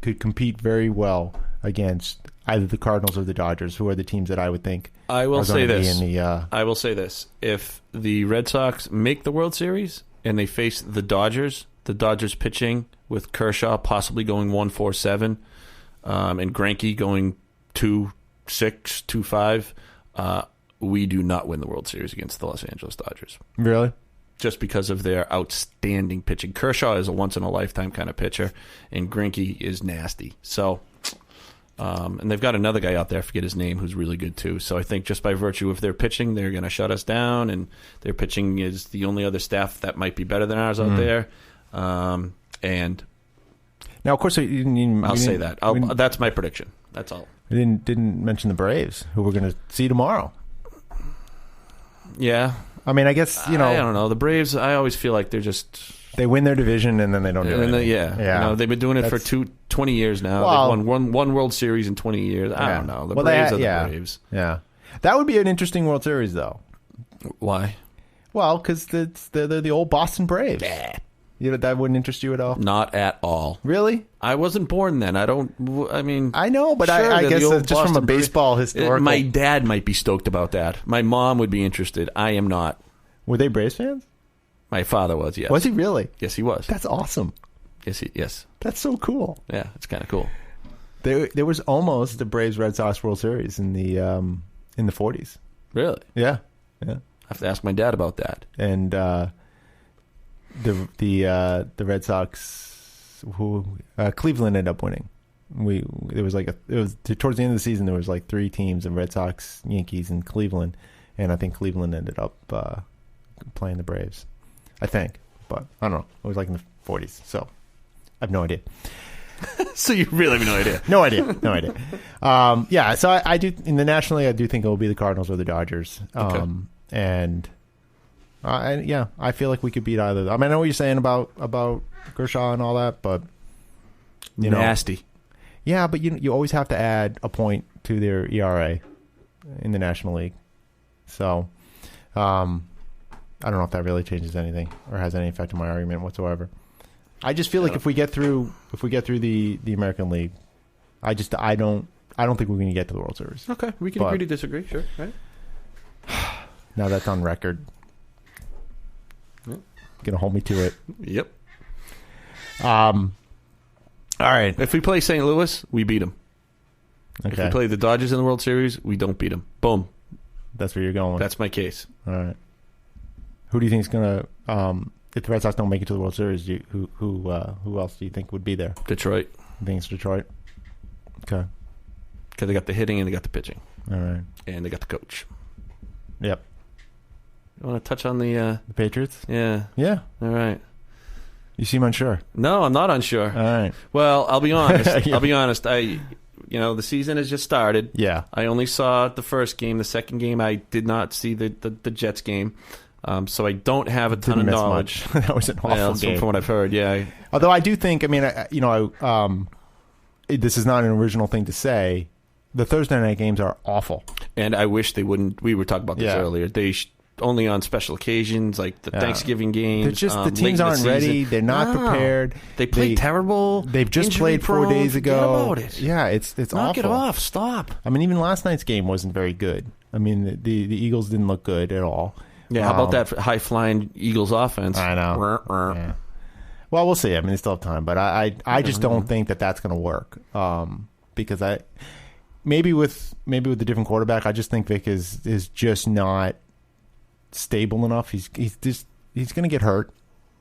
A: could compete very well against either the Cardinals or the Dodgers, who are the teams that I would think.
B: I will say this: if the Red Sox make the World Series and they face the Dodgers pitching with Kershaw possibly going 1-4-7, and Greinke going 2-6, 2-5, we do not win the World Series against the Los Angeles Dodgers.
A: Really?
B: Just because of their outstanding pitching. Kershaw is a once-in-a-lifetime kind of pitcher, and Greinke is nasty. So, and they've got another guy out there, I forget his name, who's really good too. So I think just by virtue of their pitching, they're going to shut us down, and their pitching is the only other staff that might be better than ours out there. And
A: now, of course,
B: I'll say that. That's my prediction. That's all.
A: I didn't mention the Braves, who we're going to see tomorrow.
B: Yeah.
A: I guess,
B: I don't know. The Braves, I always feel like they're just...
A: They win their division, and then they don't do anything.
B: Yeah. They've been doing it for 20 years now. Well, they've won one World Series in 20 years. I don't know. The Braves are the Braves.
A: Yeah. That would be an interesting World Series, though.
B: Why?
A: Well, because they're the old Boston Braves. That wouldn't interest you at all?
B: Not at all.
A: Really?
B: I wasn't born then. I know,
A: but
B: sure,
A: I guess just
B: Boston
A: from a baseball historical...
B: My dad might be stoked about that. My mom would be interested. I am not.
A: Were they Braves fans?
B: My father was, yes.
A: Was he really?
B: Yes, he was.
A: That's awesome.
B: Yes.
A: That's so cool.
B: Yeah, it's kind of cool.
A: There was almost the Braves Red Sox World Series in the 40s.
B: Really?
A: Yeah.
B: I have to ask my dad about that.
A: And the Red Sox, Cleveland ended up winning. It was towards the end of the season. There was like 3 teams: the Red Sox, Yankees, and Cleveland. And I think Cleveland ended up playing the Braves. I think, but I don't know. It was like in the 40s, so I have no idea.
B: So you really have no idea?
A: No idea. Yeah, so I do in the National League. I do think it will be the Cardinals or the Dodgers.
B: Okay.
A: And I feel like we could beat either. I mean, I know what you're saying about Kershaw and all that, but
B: nasty.
A: Yeah, but you always have to add a point to their ERA in the National League. So, I don't know if that really changes anything or has any effect on my argument whatsoever. I just feel like if we get through the American League, I don't think we're going to get to the World Series.
B: Okay, we can agree to disagree. Sure, right?
A: Now that's on record.
B: Yep.
A: Gonna hold me to it.
B: Yep.
A: All right.
B: If we play St. Louis, we beat them.
A: Okay.
B: If we play the Dodgers in the World Series, we don't beat them. Boom.
A: That's where you're going.
B: That's my case.
A: All right. Who do you think is gonna? If the Red Sox don't make it to the World Series, who else do you think would be there?
B: Detroit.
A: You think it's Detroit? Okay.
B: Because they got the hitting and they got the pitching.
A: All right.
B: And they got the coach.
A: Yep.
B: You want to touch on the
A: Patriots?
B: Yeah.
A: Yeah.
B: All right.
A: You seem unsure.
B: No, I'm not unsure.
A: All right.
B: Well, I'll be honest.
A: Yeah.
B: I'll be honest. The season has just started.
A: Yeah.
B: I only saw the first game. The second game, I did not see the Jets game. So I don't have a ton of knowledge.
A: That was an awful game.
B: From what I've heard, yeah.
A: Although I do think, this is not an original thing to say. The Thursday night games are awful.
B: And I wish they wouldn't. We were talking about this earlier. They only on special occasions, like the Thanksgiving games.
A: They're just the teams aren't ready. They're not prepared.
B: They play terrible.
A: They've just played 4 days ago.
B: Forget about it.
A: Yeah, it's awful.
B: Knock it off. Stop.
A: I mean, even last night's game wasn't very good. I mean, the Eagles didn't look good at all.
B: Yeah, how about that high-flying Eagles offense?
A: I know. Yeah. Well, we'll see. I mean, they still have time, but I just don't think that's going to work. Because maybe with a different quarterback, I just think Vic is just not stable enough. He's going to get hurt.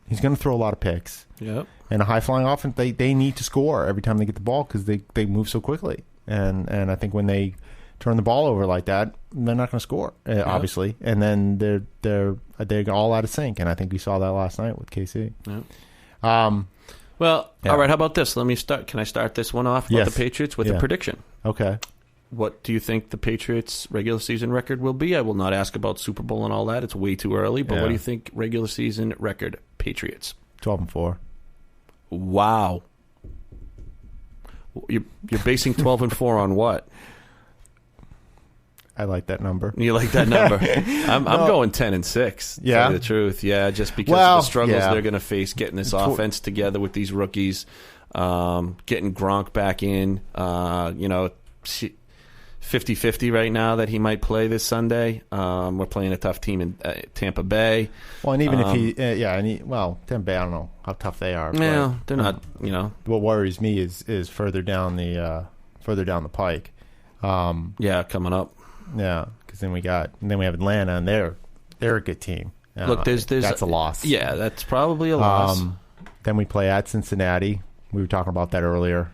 A: He's going to throw a lot of picks.
B: Yep.
A: And a high-flying offense, they need to score every time they get the ball because they move so quickly. And I think when they turn the ball over like that, they're not going to score, obviously. And then they're all out of sync. And I think we saw that last night with KC.
B: Yeah. All right. How about this? Let me start. Can I start this one off about the Patriots with a prediction?
A: Okay.
B: What do you think the Patriots' regular season record will be? I will not ask about Super Bowl and all that. It's way too early. But what do you think regular season record Patriots?
A: 12-4.
B: Wow. You're basing 12-4 on what?
A: I like that number.
B: You like that number? I'm going 10-6.
A: Yeah,
B: to tell you the truth. Yeah, just because of the struggles they're going to face getting this offense together with these rookies, getting Gronk back in. 50-50 right now that he might play this Sunday. We're playing a tough team in Tampa Bay.
A: Well, and even if Tampa Bay, I don't know how tough they are.
B: Yeah, they're not.
A: What worries me is further down the pike.
B: Coming up.
A: Yeah, because then we have Atlanta, and they're a good team.
B: Look,
A: that's a loss.
B: Yeah, that's probably a loss.
A: Then we play at Cincinnati. We were talking about that earlier.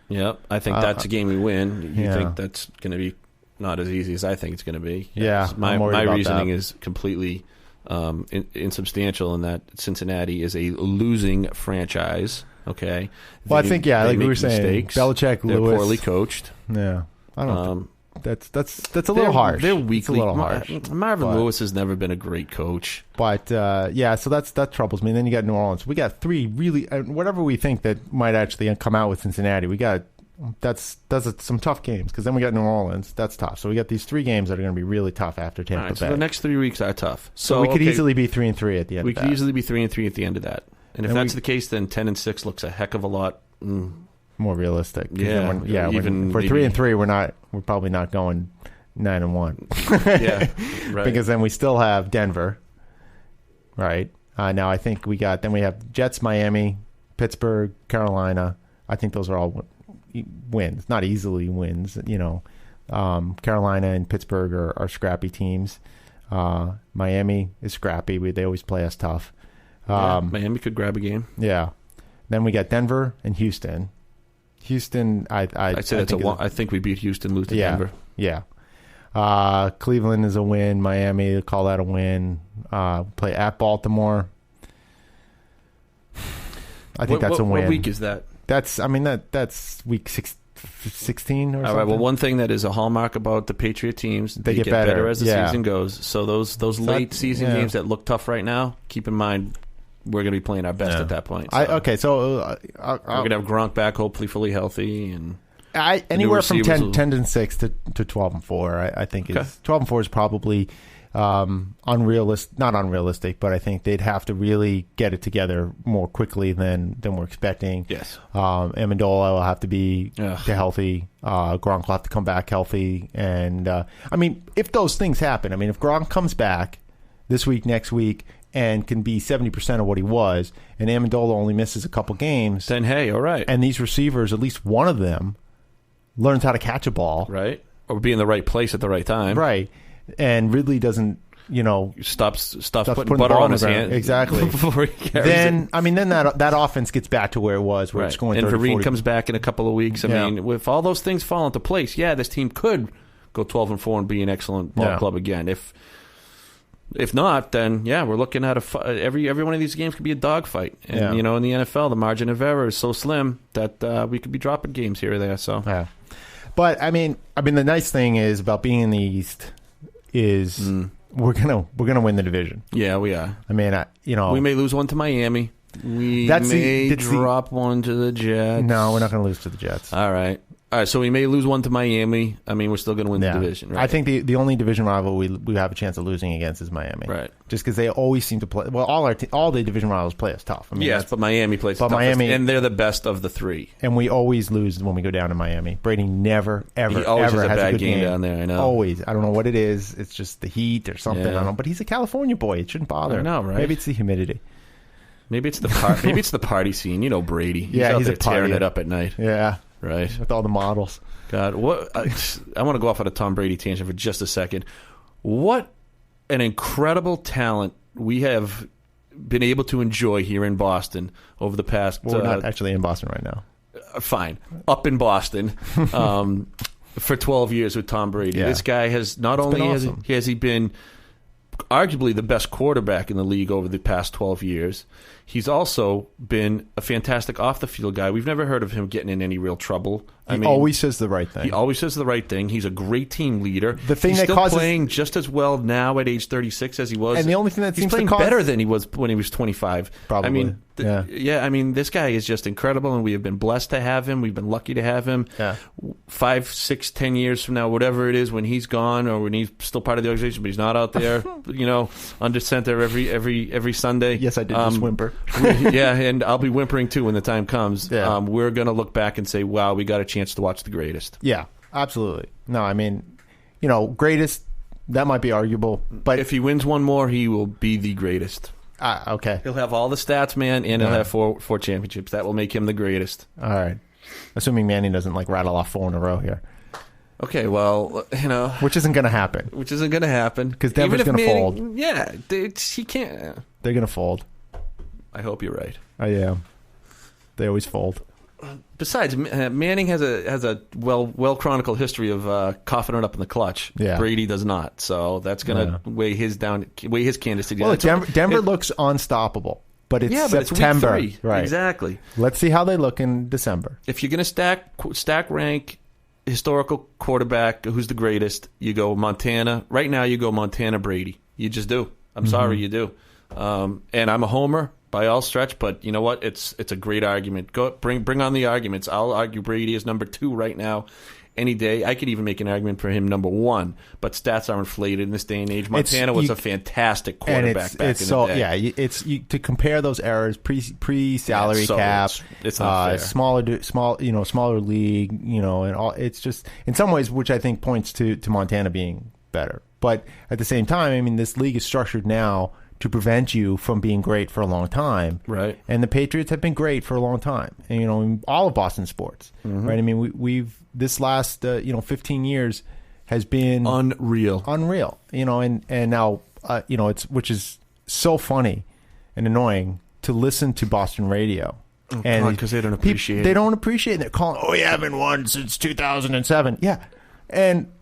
B: Yep, I think that's a game we win. You think that's going to be not as easy as I think it's going to be?
A: Yeah,
B: my reasoning is completely insubstantial in that Cincinnati is a losing franchise. Okay.
A: Well, I think like we were saying,
B: mistakes.
A: Belichick,
B: they're
A: Lewis,
B: poorly coached.
A: Yeah, I don't. That's a little harsh.
B: They're weakly.
A: It's a little harsh.
B: Marvin Lewis has never been a great coach.
A: But so that troubles me. And then you got New Orleans. We got 3 really whatever we think that might actually come out with Cincinnati. We got some tough games because then we got New Orleans. That's tough. So we got these 3 games that are going to be really tough after Tampa Bay.
B: So the next 3 weeks are tough.
A: So we could easily be 3-3 at the end.
B: We could easily be 3-3 at the end of that. And if that's the case, then 10-6 looks a heck of a lot
A: more realistic.
B: Yeah,
A: when for 3-3, we're probably not going 9-1.
B: Yeah, right.
A: Because then we still have Denver, right? Now I think we have Jets, Miami, Pittsburgh, Carolina. I think those are all wins, not easily wins. Carolina and Pittsburgh are scrappy teams. Miami is scrappy. They always play us tough.
B: Miami could grab a game.
A: Yeah. Then we got Denver and Houston. Houston, I
B: think we beat Houston, lose to Denver.
A: Yeah. Cleveland is a win. Miami, call that a win. Play at Baltimore. I think that's a win.
B: What week is that?
A: That's week 16 or something.
B: All right. Well, one thing that is a hallmark about the Patriot teams, they get better as the season goes. So those late season games that look tough right now, keep in mind we're going to be playing our best at that point. So
A: we're going to
B: have Gronk back, hopefully fully healthy, and
A: anywhere from 10-6 to 12-4. I think is 12-4 is probably unrealistic. Not unrealistic, but I think they'd have to really get it together more quickly than we're expecting.
B: Yes.
A: Amendola will have to be healthy. Gronk will have to come back healthy, and if those things happen, if Gronk comes back this week, next week, and can be 70% of what he was, and Amendola only misses a couple games,
B: then hey, all right.
A: And these receivers, at least one of them, learns how to catch a ball,
B: right, or be in the right place at the right time,
A: right, and Ridley doesn't,
B: stops putting butter on his hand
A: exactly
B: before he carries it.
A: Then that offense gets back to where it was, where it's going.
B: And
A: 30,
B: Vereen
A: 40.
B: comes back in a couple of weeks. If all those things fall into place, this team could go 12-4 and be an excellent ball club again. If not, then we're looking at every one of these games could be a dogfight. And in the NFL, the margin of error is so slim that we could be dropping games here or there. So,
A: but the nice thing is about being in the East is we're gonna win the division.
B: Yeah, we are.
A: we
B: may lose one to Miami. We may drop one to the Jets.
A: No, we're not going to lose to the Jets.
B: All right. So we may lose one to Miami. We're still going to win the division, right?
A: I think the only division rival we have a chance of losing against is Miami.
B: Right.
A: Just because they always seem to play... Well, all the division rivals play us tough.
B: Yes, but Miami plays us toughest, and they're the best of the three.
A: And we always lose when we go down to Miami. Brady never, ever,
B: he always
A: ever
B: has a bad
A: good
B: game down there, I know.
A: Always. I don't know what it is. It's just the heat or something. I don't know. But he's a California boy. It shouldn't bother.
B: I know, right?
A: Maybe it's the humidity.
B: Maybe it's the party scene. Brady. He's out there tearing it up at night.
A: Yeah.
B: Right.
A: With all the models.
B: God, what I want to go off on a Tom Brady tangent for just a second. What an incredible talent we have been able to enjoy here in Boston over the past...
A: Well, we're not actually in Boston right now.
B: Fine. Up in Boston for 12 years with Tom Brady.
A: Yeah.
B: This guy has not only
A: awesome.
B: has he been arguably the best quarterback in the league over the past 12 years, he's also been a fantastic off-the-field guy. We've never heard of him getting in any real trouble.
A: He always says the right thing.
B: He always says the right thing. He's a great team leader.
A: The thing
B: he's
A: that
B: still
A: causes...
B: playing just as well now at age 36 as he was.
A: And the only thing that
B: he's
A: seems
B: playing
A: to cause...
B: better than he was when he was 25.
A: Probably.
B: This guy is just incredible, and we have been blessed to have him. We've been lucky to have him. 5, 6, 10 years from now, whatever it is, when he's gone or when he's still part of the organization, but he's not out there, under center every Sunday.
A: Yes, I did just whimper.
B: And I'll be whimpering too when the time comes.
A: Yeah.
B: We're going to look back and say, wow, we got a chance to watch the greatest.
A: Yeah, absolutely. No, greatest, that might be arguable. But
B: if he wins one more, he will be the greatest.
A: Okay.
B: He'll have all the stats, man, and he'll have four championships. That will make him the greatest.
A: All right. Assuming Manny doesn't rattle off 4 in a row here.
B: Okay, well,
A: which isn't going to happen.
B: Because
A: Denver's going to fold.
B: Yeah, he can't.
A: They're going to fold.
B: I hope you're right.
A: I am. They always fold.
B: Besides, Manning has a well chronicled history of coughing it up in the clutch.
A: Yeah.
B: Brady does not, so that's going to weigh his candidacy down.
A: Well, Denver looks unstoppable, but it's September.
B: But it's week 3.
A: Right?
B: Exactly.
A: Let's see how they look in December.
B: If you're going to stack rank historical quarterback, who's the greatest? You go Montana. Right now, you go Montana Brady. You just do. I'm sorry, you do. And I'm a homer by all stretch, but you know what? It's a great argument. Go bring on the arguments. I'll argue Brady is number 2 right now any day. I could even make an argument for him number one, but stats are inflated in this day and age. Montana was a fantastic quarterback back in the day.
A: Yeah, it's to compare those errors pre salary cap.
B: It's not fair.
A: Smaller league, and all. It's just in some ways, which I think points to Montana being better. But at the same time, I mean, this league is structured now to prevent you from being great for a long time.
B: Right.
A: And the Patriots have been great for a long time. And, in all of Boston sports. Mm-hmm. Right. I mean, we've this last 15 years has been
B: unreal.
A: And now which is so funny and annoying to listen to Boston radio.
B: Oh, and because they don't appreciate it.
A: They don't appreciate it. They're calling, we haven't won since 2007. Yeah.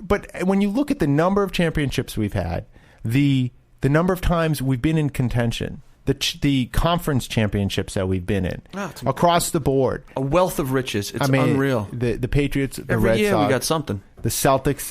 A: But when you look at the number of championships we've had, the number of times we've been in contention, the conference championships that we've been in, across the board,
B: a wealth of riches. It's unreal.
A: The Patriots, the
B: every
A: Red
B: year
A: Sox,
B: we got something.
A: The Celtics,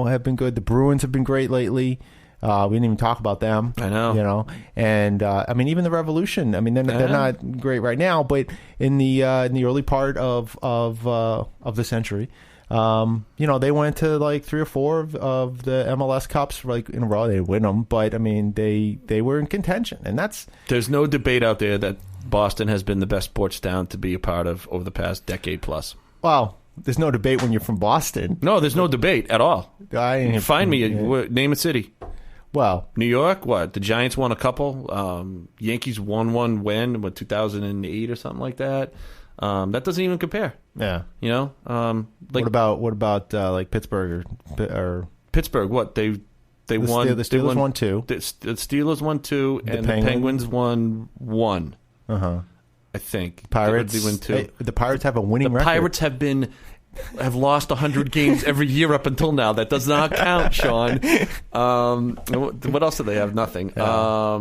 A: have been good. The Bruins have been great lately. We didn't even talk about them.
B: I know.
A: And even the Revolution. I mean, they're not great right now, but in the early part of the century. They went to like 3 or 4 of the MLS Cups in a row. They didn't win them, but I mean, they were in contention, and there's
B: no debate out there that Boston has been the best sports town to be a part of over the past decade plus.
A: Well, there's no debate when you're from Boston.
B: No, there's no debate at all. Find me name a city.
A: Well,
B: New York. What? The Giants won a couple. Yankees won one when 2008 or something like that. That doesn't even compare.
A: Yeah.
B: What
A: about like Pittsburgh or
B: Pittsburgh? What they won?
A: The Steelers won 2.
B: The Steelers won 2, and the Penguins won 1.
A: I
B: think
A: Pirates
B: win 2.
A: The Pirates have a winning record.
B: The Pirates have lost 100 games every year up until now. That does not count, Sean. What else do they have? Nothing.
A: Yeah.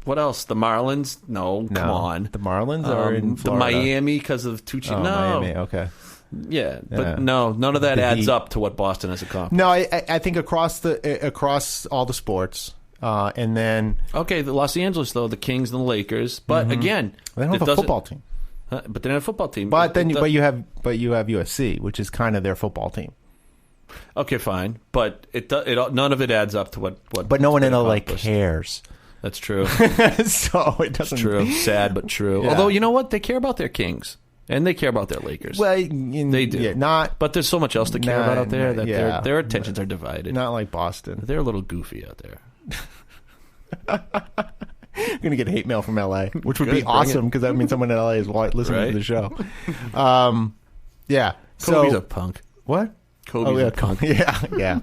B: What else? The Marlins? No, come on.
A: The Marlins are in Florida.
B: The Miami because of Tucci.
A: No. Miami, okay.
B: Yeah, but no, none of that adds up to what Boston has accomplished.
A: No, I think across all the sports, and then
B: the Los Angeles though, the Kings and the Lakers, but again,
A: they don't have a football team.
B: But they don't have a football team.
A: But you have USC, which is kind of their football team.
B: Okay, fine, but none of it adds up to what.
A: But no one in LA cares.
B: That's true.
A: So it doesn't.
B: It's true. Sad but true.
A: Yeah.
B: Although you know what, they care about their Kings and they care about their Lakers.
A: Well,
B: they do.
A: Yeah,
B: but there's so much else to care about out there that their attentions are divided.
A: Not like Boston.
B: They're a little goofy out there.
A: You're gonna get hate mail from LA, which would be awesome because that means someone in LA is listening to the show. Yeah.
B: Kobe's a punk.
A: What?
B: Kobe's a punk.
A: Yeah.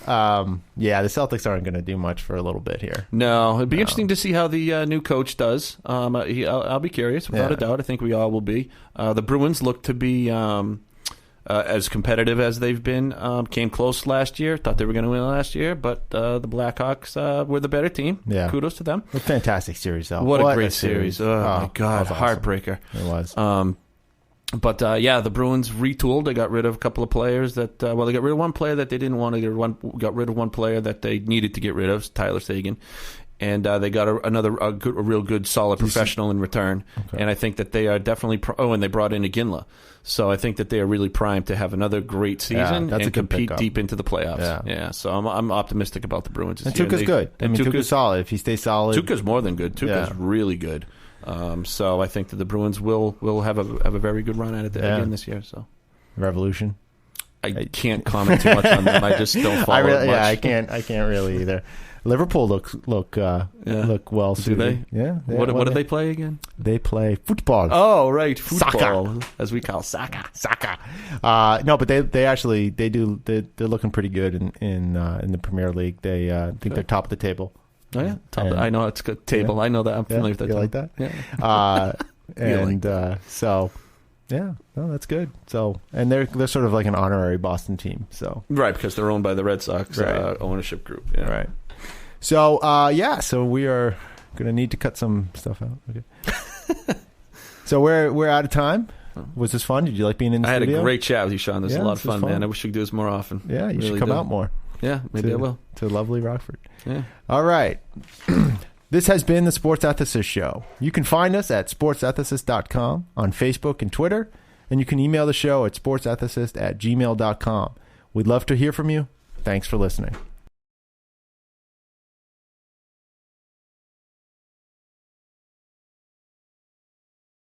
A: The Celtics aren't going to do much for a little bit here.
B: No, it'd be interesting to see how the new coach does. I'll be curious, without a doubt. I think we all will be. The Bruins look to be as competitive as they've been. Came close last year. Thought they were going to win last year, but the Blackhawks were the better team.
A: Yeah.
B: Kudos to them.
A: A fantastic series, though.
B: What a great series. Oh, my God.
A: Awesome.
B: Heartbreaker.
A: It was.
B: But the Bruins retooled. They got rid of a couple of players that, they got rid of one player that they didn't want to. Got rid of one player that they needed to get rid of, Tyler Seguin. And they got a real good, solid professional in return. Okay. And I think that they are definitely and they brought in Iginla. So I think that they are really primed to have another great season and compete deep into the playoffs. Yeah. So I'm optimistic about the Bruins this year.
A: Tuca's good. Tuca's solid. If he stays solid.
B: Tuca's more than good. Tuca's really good. So I think that the Bruins will have a very good run at it again this year. So
A: Revolution.
B: I can't comment too much on them. I just don't follow it much.
A: Yeah, I can't really either. Liverpool look well suited.
B: Do they?
A: Yeah.
B: What do they play again?
A: They play football.
B: Oh, right, football,
A: soccer,
B: as we call soccer.
A: No, but they're looking pretty good in the Premier League. They think they're top of the table.
B: Oh yeah, I know it's good table. Yeah. I know that. I'm familiar with that.
A: You like that?
B: Yeah.
A: So. Yeah, no, that's good. So, and they're sort of like an honorary Boston team. So
B: right, because they're owned by the Red Sox ownership group. Yeah.
A: Right. So so we are gonna need to cut some stuff out. Okay. So we're out of time. Was this fun? Did you like being in the studio?
B: I had a great chat with you, Sean. This was a lot of fun, man. I wish we could do this more often.
A: Yeah, you should come out more.
B: Yeah, maybe I will.
A: To lovely Rockford.
B: Yeah.
A: All right. This has been the Sports Ethicist Show. You can find us at sportsethicist.com on Facebook and Twitter. and you can email the show at sportsethicist@gmail.com. We'd love to hear from you. Thanks for listening.